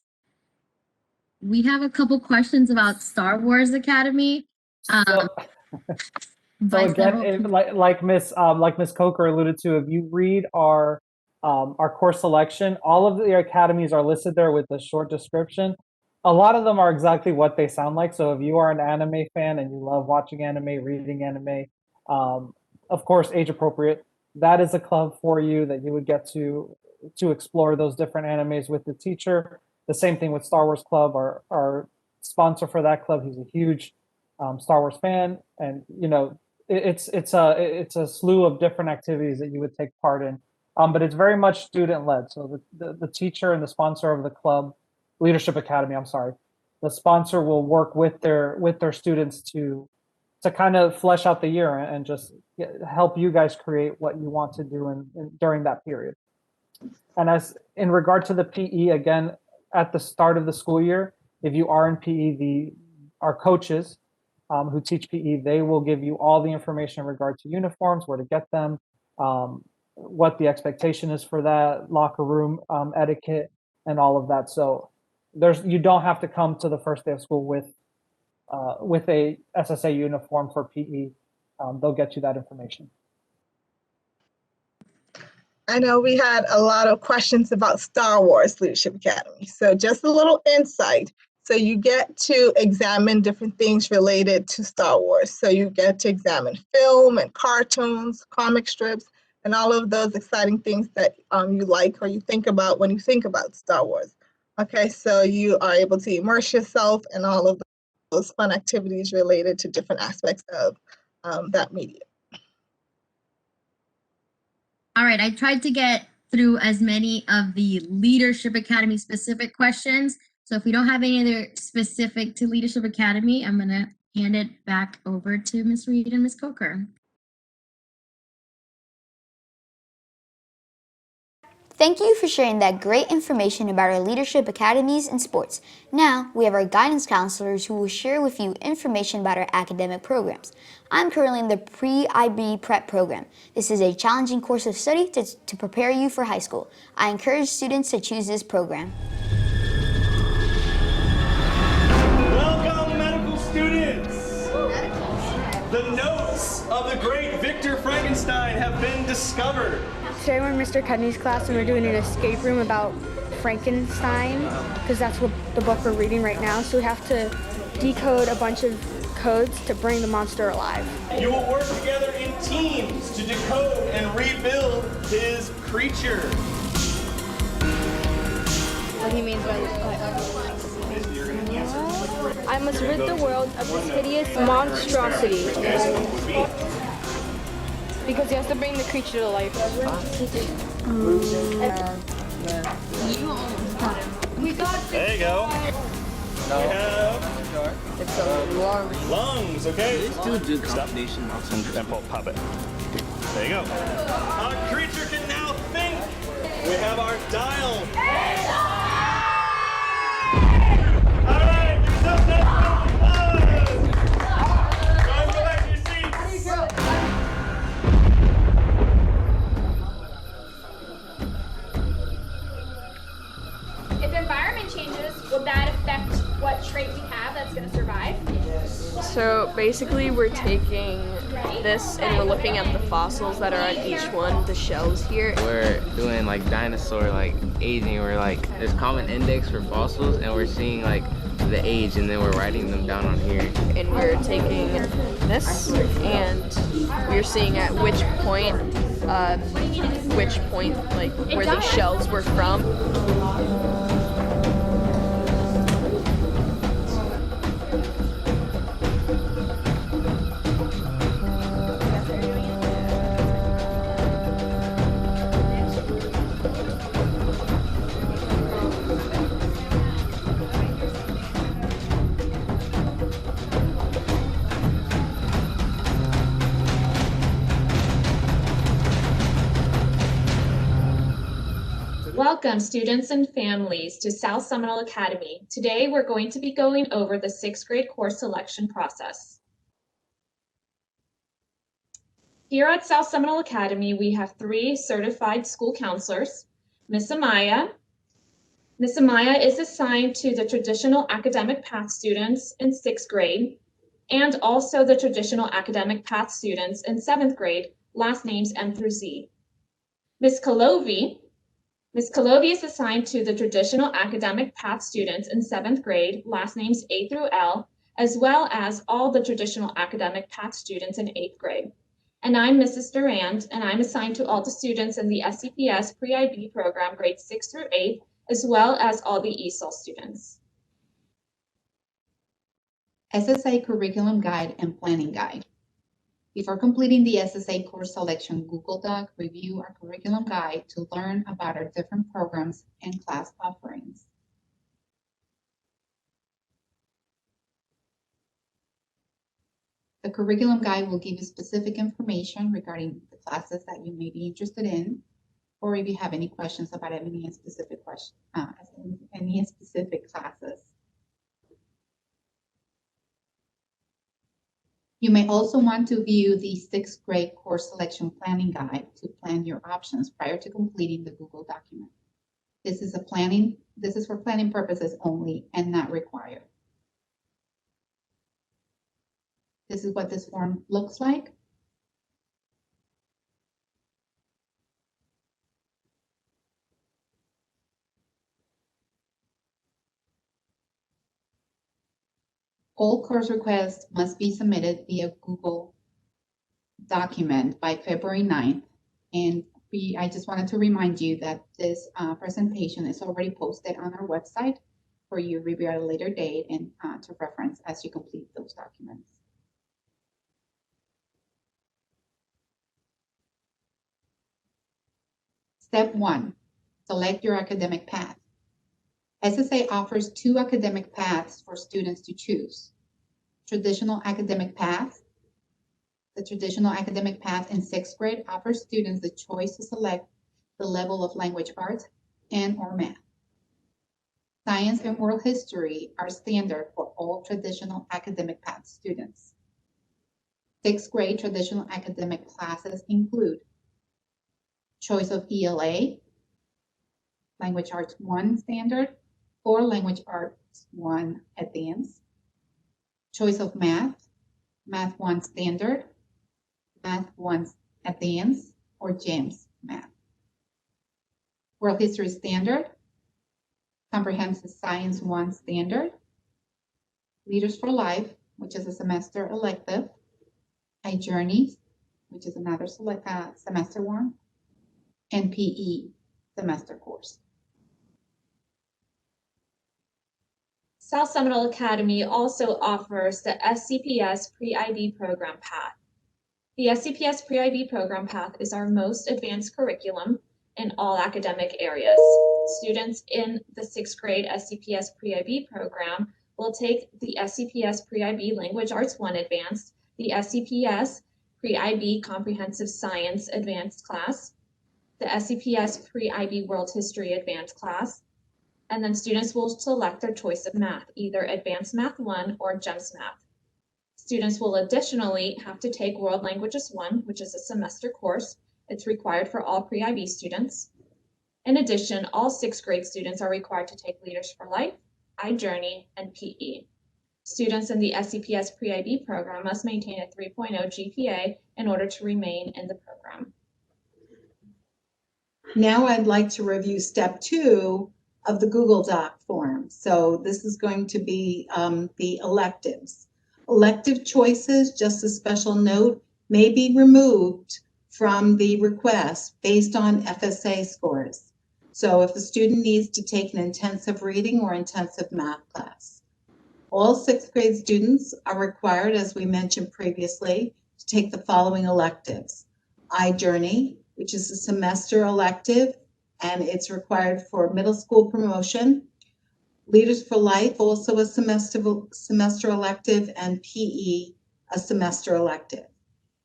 We have a couple questions about Star Wars Academy. So again, like Miss Coker alluded to, if you read our course selection, all of the academies are listed there with a short description. A lot of them are exactly what they sound like. So if you are an anime fan and you love watching anime, reading anime, um, of course, age appropriate, that is a club for you that you would get to explore those different animes with the teacher. The same thing with Star Wars Club. Our sponsor for that club, he's a huge Star Wars fan, and it's a slew of different activities that you would take part in. But it's very much student led. So the teacher and the sponsor of the club, Leadership Academy, I'm sorry, the sponsor will work with their students to kind of flesh out the year and just help you guys create what you want to do during that period. And as in regard to the PE, again, at the start of the school year, if you are in PE, our coaches who teach PE, they will give you all the information in regard to uniforms, where to get them, what the expectation is for that, locker room etiquette, and all of that. So you don't have to come to the first day of school with a SSA uniform for PE. They'll get you that information. I know we had a lot of questions about Star Wars Leadership Academy. So just a little insight. So you get to examine different things related to Star Wars. So you get to examine film and cartoons, comic strips, and all of those exciting things that you like or you think about when you think about Star Wars. Okay, so you are able to immerse yourself in all of those fun activities related to different aspects of that media. All right, I tried to get through as many of the Leadership Academy specific questions. So if we don't have any other specific to Leadership Academy, I'm going to hand it back over to Ms. Reed and Ms. Coker. Thank you for sharing that great information about our leadership academies and sports. Now, we have our guidance counselors who will share with you information about our academic programs. I'm currently in the Pre-IB Prep program. This is a challenging course of study to prepare you for high school. I encourage students to choose this program. Welcome, medical students! The notes of the great Victor Frankenstein have been discovered. Today we're in Mr. Cudney's class and we're doing an escape room about Frankenstein because that's what the book we're reading right now. So we have to decode a bunch of codes to bring the monster alive. You will work together in teams to decode and rebuild his creature. What he means by I must rid the world of this hideous monstrosity. Because he has to bring the creature to life. We got there you go. No. We have it's a lungs. Lungs, okay? Let's do combination and pop it. There you go. Our creature can now think. We have our dial. All right, there's no Guys, go back to your seats. If environment changes, will that affect what trait we have that's going to survive? So basically we're taking this and we're looking at the fossils that are on each one, the shells here. We're doing like dinosaur aging. We're there's common index for fossils and we're seeing the age and then we're writing them down on here. And we're taking this and we're seeing at which point where these shells were from. Welcome, students and families, to South Seminole Academy. Today, we're going to be going over the 6th grade course selection process. Here at South Seminole Academy, we have 3 certified school counselors. Miss Amaya. Miss Amaya is assigned to the traditional academic path students in 6th grade and also the traditional academic path students in 7th grade, last names M through Z. Miss Kalovi. Ms. Colovi is assigned to the traditional academic path students in 7th grade, last names A through L, as well as all the traditional academic path students in 8th grade. And I'm Mrs. Durand, and I'm assigned to all the students in the SCPS Pre-IB program, grades 6 through 8, as well as all the ESOL students. SSA Curriculum Guide and Planning Guide. Before completing the SSA course selection Google Doc, review our curriculum guide to learn about our different programs and class offerings. The curriculum guide will give you specific information regarding the classes that you may be interested in, or if you have any questions about any specific classes. You may also want to view the 6th grade course selection planning guide to plan your options prior to completing the Google document. This is for planning purposes only and not required. This is what this form looks like. All course requests must be submitted via Google document by February 9th. And I just wanted to remind you that this presentation is already posted on our website for you to review at a later date and to reference as you complete those documents. Step 1, select your academic path. SSA offers 2 academic paths for students to choose. Traditional academic path. The traditional academic path in 6th grade offers students the choice to select the level of language arts and/or math. Science and world history are standard for all traditional academic path students. 6th grade traditional academic classes include choice of ELA, Language Arts 1 standard, or Language Arts 1 advanced, choice of math, Math 1 standard, Math 1 advanced, or GEMS math. World History standard, Comprehensive Science 1 standard, Leaders for Life, which is a semester elective, iJourney, which is another semester one, and PE semester course. South Seminole Academy also offers the SCPS Pre-IB program path. The SCPS Pre-IB program path is our most advanced curriculum in all academic areas. Students in the 6th grade SCPS Pre-IB program will take the SCPS Pre-IB Language Arts 1 Advanced, the SCPS Pre-IB Comprehensive Science Advanced class, the SCPS Pre-IB World History Advanced class, and then students will select their choice of math, either Advanced Math 1 or GEMS Math. Students will additionally have to take World Languages 1, which is a semester course. It's required for all pre-IB students. In addition, all 6th grade students are required to take Leaders for Life, iJourney, and PE. Students in the SCPS Pre-IB program must maintain a 3.0 GPA in order to remain in the program. Now I'd like to review step 2 of the Google Doc form. So this is going to be the electives. Elective choices, just a special note, may be removed from the request based on FSA scores. So if a student needs to take an intensive reading or intensive math class. All 6th grade students are required, as we mentioned previously, to take the following electives. iJourney, which is a semester elective, and it's required for middle school promotion. Leaders for Life, also a semester elective, and PE, a semester elective.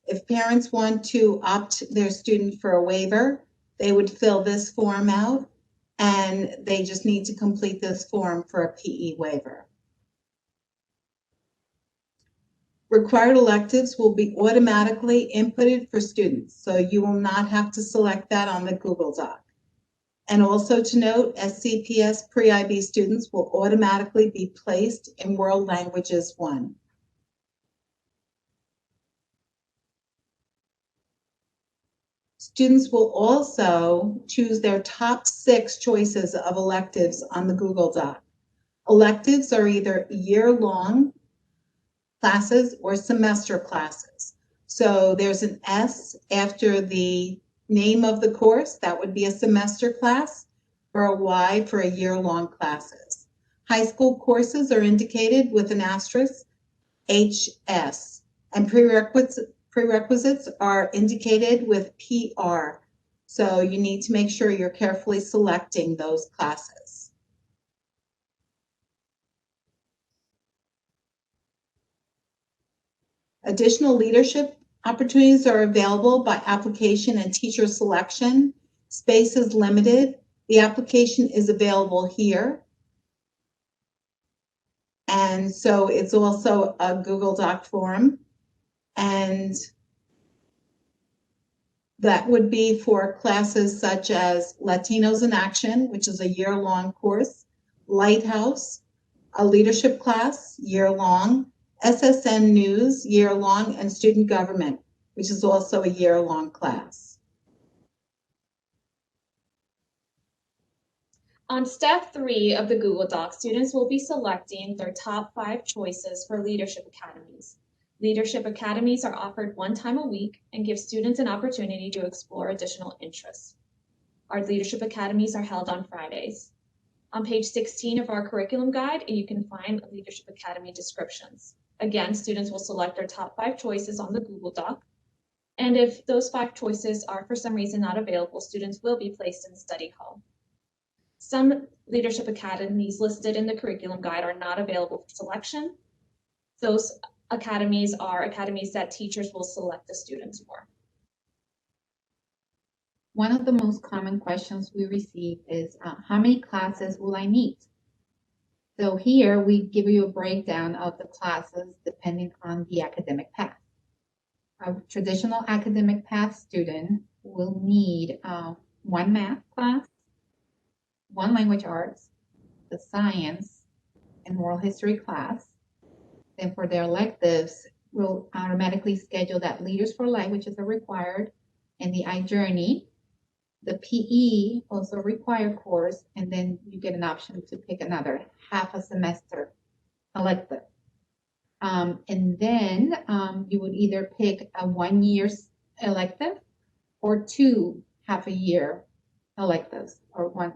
If parents want to opt their student for a waiver, they would fill this form out, and they just need to complete this form for a PE waiver. Required electives will be automatically inputted for students, so you will not have to select that on the Google Doc. And also to note, SCPS Pre-IB students will automatically be placed in World Languages 1. Students will also choose their top 6 choices of electives on the Google Doc. Electives are either year-long classes or semester classes. So there's an S after the name of the course, that would be a semester class, or a Y for a year-long classes. High school courses are indicated with an asterisk, HS, and prerequisites are indicated with PR. So you need to make sure you're carefully selecting those classes. Additional leadership opportunities are available by application and teacher selection. Space is limited. The application is available here. And so it's also a Google Doc form. And that would be for classes such as Latinos in Action, which is a year-long course, Lighthouse, a leadership class, year-long, SSN News, year-long, and Student Government, which is also a year-long class. On step 3 of the Google Doc, students will be selecting their top 5 choices for leadership academies. Leadership academies are offered 1 time a week and give students an opportunity to explore additional interests. Our leadership academies are held on Fridays. On page 16 of our curriculum guide, you can find leadership academy descriptions. Again, students will select their top 5 choices on the Google Doc. And if those 5 choices are for some reason not available, students will be placed in study hall. Some leadership academies listed in the curriculum guide are not available for selection. Those academies are academies that teachers will select the students for. One of the most common questions we receive is, how many classes will I need? So here we give you a breakdown of the classes depending on the academic path. A traditional academic path student will need 1 math class, 1 language arts, the science and moral history class. Then for their electives, we'll automatically schedule that Leaders for Life, which is a required, and the iJourney. The PE also a required course, and then you get an option to pick another half a semester elective. And then you would either pick a 1-year elective or 2 half-a-year electives, or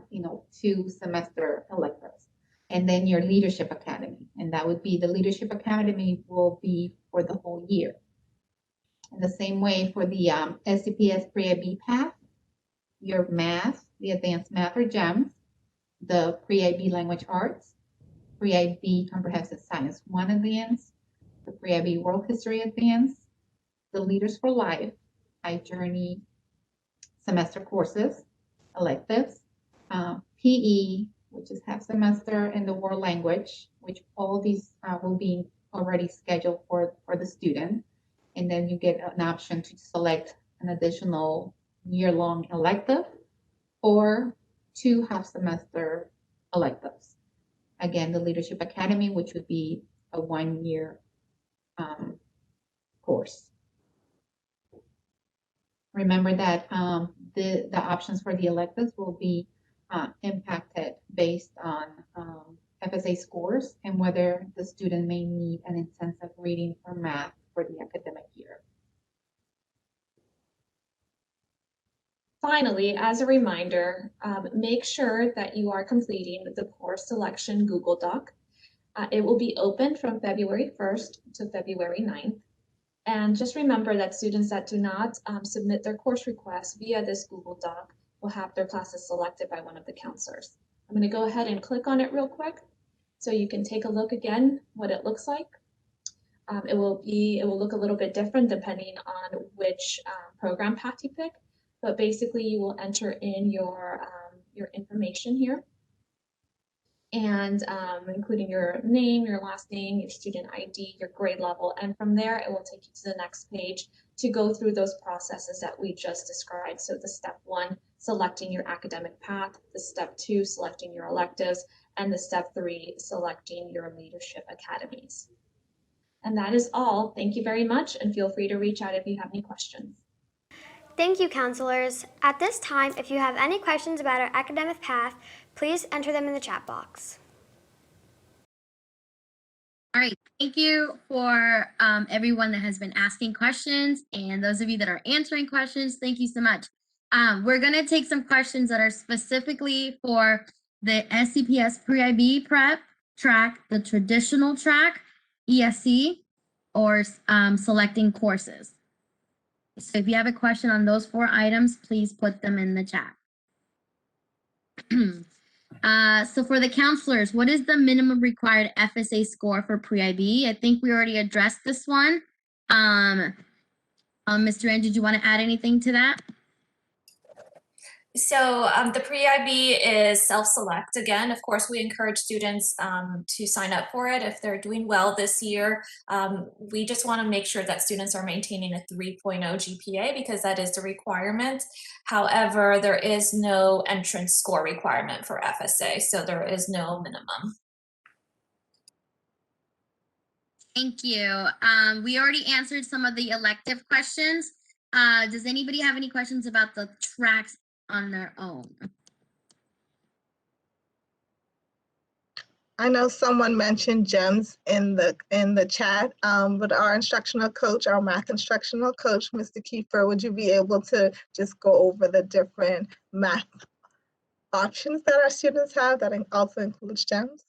2 semester electives. And then your leadership academy, and that would be the leadership academy will be for the whole year. In the same way for the SCPS Pre-IB path, your math, the advanced math or GEMS, the Pre-IB language arts, Pre-IB comprehensive science 1 advanced, the Pre-IB world history advanced, the Leaders for Life, iJourney semester courses, electives, PE, which is half semester, and the world language, which all these will be already scheduled for the student. And then you get an option to select an additional year-long elective or 2 half semester electives. Again, the Leadership Academy, which would be a 1-year course. Remember that the options for the electives will be impacted based on FSA scores and whether the student may need an intensive reading or math for the academic year. Finally, as a reminder, make sure that you are completing the course selection Google Doc. It will be open from February 1st to February 9th. And just remember that students that do not submit their course requests via this Google Doc will have their classes selected by one of the counselors. I'm going to go ahead and click on it real quick so you can take a look again what it looks like. It will look a little bit different depending on which program path you pick, but basically you will enter in your information here, and including your name, your last name, your student ID, your grade level, and from there it will take you to the next page to go through those processes that we just described. So the step 1, selecting your academic path, the step 2, selecting your electives, and the step 3, selecting your leadership academies. And that is all. Thank you very much, and feel free to reach out if you have any questions. Thank you, counselors. At this time, if you have any questions about our academic path, please enter them in the chat box. All right, thank you for everyone that has been asking questions, and those of you that are answering questions, thank you so much. We're gonna take some questions that are specifically for the SCPS Pre-IB prep track, the traditional track, ESC, or selecting courses. So if you have a question on those 4 items, please put them in the chat. So for the counselors, what is the minimum required FSA score for pre-IB? I think we already addressed this one. Mr. Rand, did you want to add anything to that? So the pre-IB is self-select. Again, of course, we encourage students to sign up for it if they're doing well this year. We just want to make sure that students are maintaining a 3.0 GPA because that is the requirement. However, there is no entrance score requirement for FSA, so there is no minimum. Thank you. We already answered some of the elective questions. Does anybody have any questions about the tracks on their own? I know someone mentioned GEMS in the chat, but our instructional coach, our math instructional coach, Mr. Kiefer, would you be able to just go over the different math options that our students have that also includes GEMS?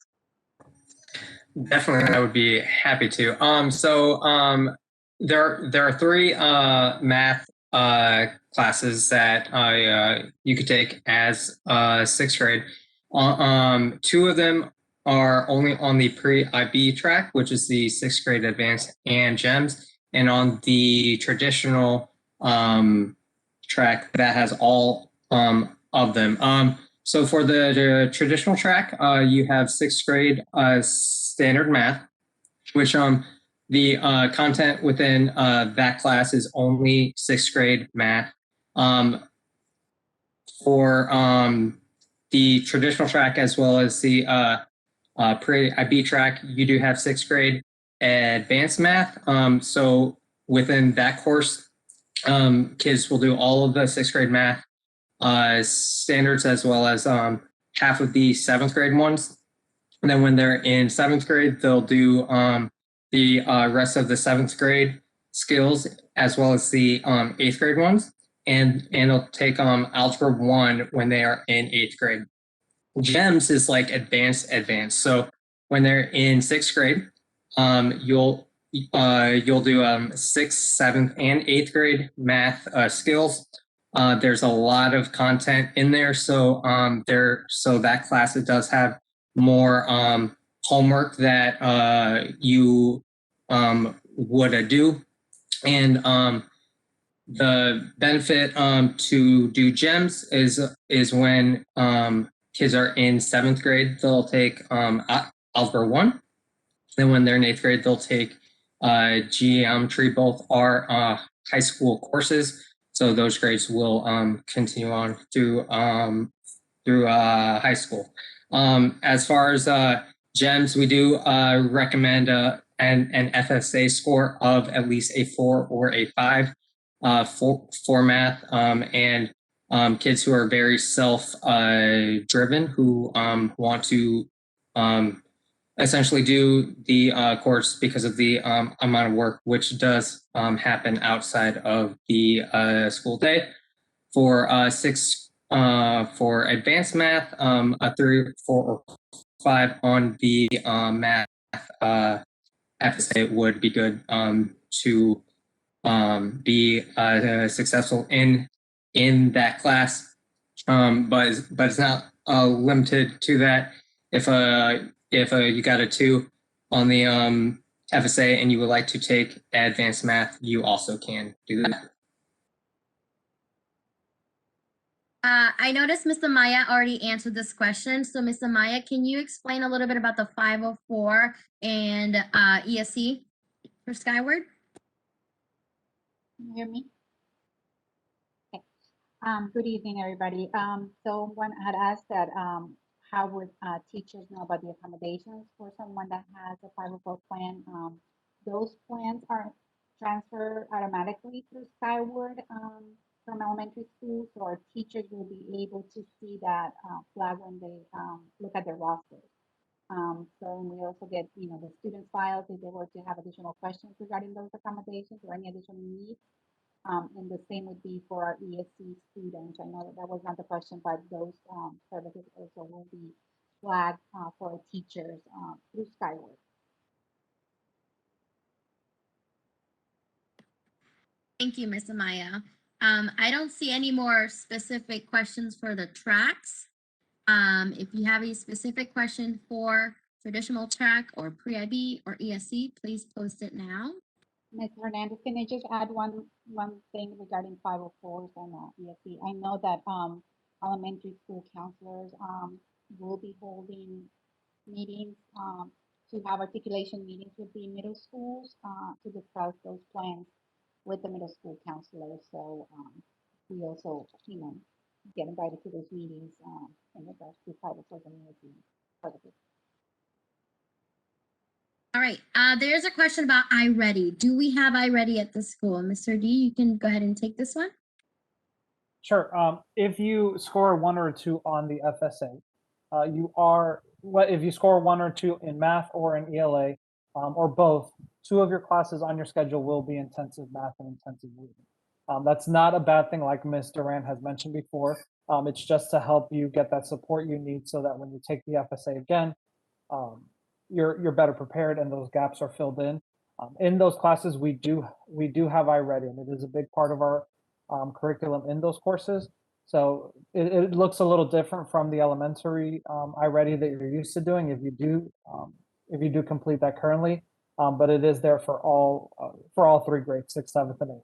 Definitely, I would be happy to. There are 3 math classes that you could take as 6th grade. 2 of them are only on the pre-IB track, which is the 6th grade advanced and GEMS, and on the traditional track that has all of them. So for the traditional track, you have 6th grade standard math, which the content within that class is only 6th grade math. For the traditional track as well as the pre-IB track, you do have 6th grade advanced math. So within that course, kids will do all of the 6th grade math standards as well as half of the 7th grade ones. And then when they're in 7th grade, they'll do the rest of the 7th grade skills as well as the 8th grade ones. And they'll take Algebra 1 when they are in 8th grade. GEMS is like advanced. So when they're in 6th grade, you'll do 6th, 7th, and 8th grade math skills. There's a lot of content in there, so that class, it does have more homework that you would do, and the benefit to do GEMS is when kids are in 7th grade, they'll take Algebra 1. Then when they're in 8th grade, they'll take geometry. Both are high school courses. So those grades will continue on through high school. As far as GEMS, we do recommend an FSA score of at least a 4 or a 5 for math, and kids who are very self-driven, who want to essentially do the course because of the amount of work, which does happen outside of the school day. For for advanced math, a 3, 4, or 5 on the math FSA would be good to be successful in that class. But it's not limited to that. If you got a 2 on the FSA and you would like to take advanced math, you also can do that. I noticed Ms. Amaya already answered this question. So Ms. Amaya, can you explain a little bit about the 504 and ESC for Skyward? Can you hear me? Okay. Good evening, everybody. So one had asked that how would teachers know about the accommodations for someone that has a 504 plan? Those plans are transferred automatically through Skyward from elementary school, so our teachers will be able to see that flag when they look at their rosters. So we also get, the student files if they were to have additional questions regarding those accommodations or any additional needs. And the same would be for our ESC students. I know that was not the question, but those services also will be flagged for our teachers through Skyward. Thank you, Ms. Amaya. I don't see any more specific questions for the tracks. If you have a specific question for traditional track or pre-IB or ESC, please post it now. Ms. Hernandez, can I just add one thing regarding 504s and ESC? I know that elementary school counselors will be holding meetings to have articulation meetings with the middle schools to discuss those plans with the middle school counselors. So we also, get invited to those meetings in regards to 504s and ESC part of it. All right, there's a question about iReady. Do we have iReady at the school? Mr. D, you can go ahead and take this one. Sure. If you score 1 or 2 on the FSA, if you score 1 or 2 in math or in ELA, or both, 2 of your classes on your schedule will be intensive math and intensive reading. That's not a bad thing, like Ms. Duran has mentioned before. It's just to help you get that support you need so that when you take the FSA again, you're better prepared and those gaps are filled in. In those classes, we do have iReady, and it is a big part of our curriculum in those courses. So it looks a little different from the elementary iReady that you're used to doing if you do complete that currently, but it is there for all 3 grades, 6th, 7th, and 8th.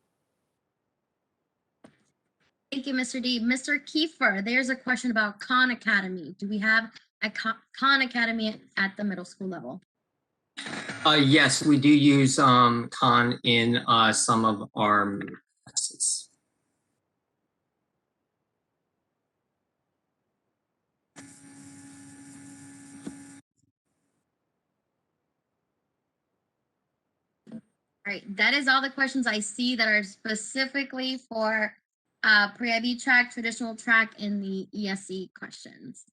Thank you, Mr. D. Mr. Kiefer, there's a question about Khan Academy. Do we have a Khan Academy at the middle school level? Yes, we do use Khan in some of our classes. All right, that is all the questions I see that are specifically for pre-IB track, traditional track, and the ESC questions.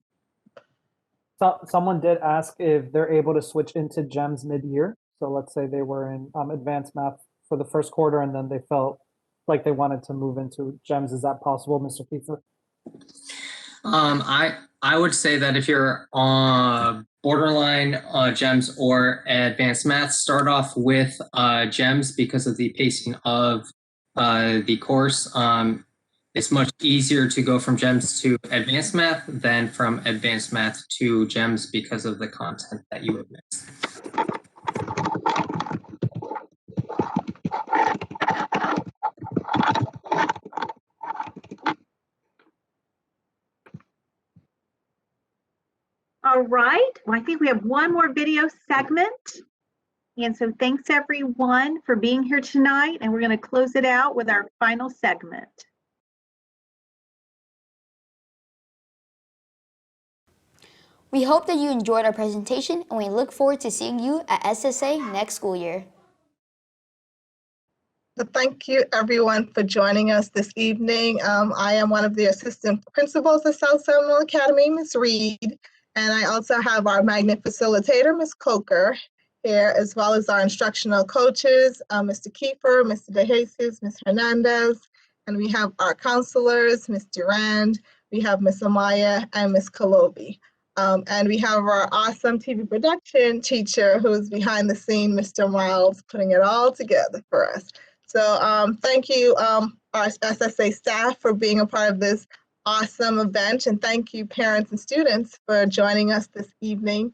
So someone did ask if they're able to switch into GEMS mid-year. So let's say they were in advanced math for the first quarter and then they felt like they wanted to move into GEMS. Is that possible, Mr. Kiefer? I would say that if you're on borderline GEMS or advanced math, start off with GEMS because of the pacing of the course. It's much easier to go from GEMS to advanced math than from advanced math to GEMS because of the content that you would miss. All right. Well, I think we have one more video segment. And so thanks everyone for being here tonight. And we're going to close it out with our final segment. We hope that you enjoyed our presentation and we look forward to seeing you at SSA next school year. So thank you everyone for joining us this evening. I am one of the assistant principals at South Seminole Academy, Ms. Reed, and I also have our magnet facilitator, Ms. Coker, here, as well as our instructional coaches, Mr. Kiefer, Mr. DeJesus, Ms. Hernandez, and we have our counselors, Ms. Durand, we have Ms. Amaya, and Ms. Kalobi. And we have our awesome TV production teacher who's behind the scene, Mr. Miles, putting it all together for us. So thank you, our SSA staff, for being a part of this awesome event. And thank you, parents and students, for joining us this evening.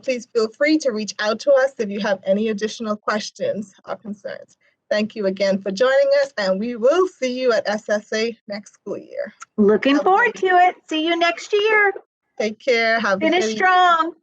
Please feel free to reach out to us if you have any additional questions or concerns. Thank you again for joining us, and we will see you at SSA next school year. Looking forward to it. See you next year. Take care. Have a Finish good strong.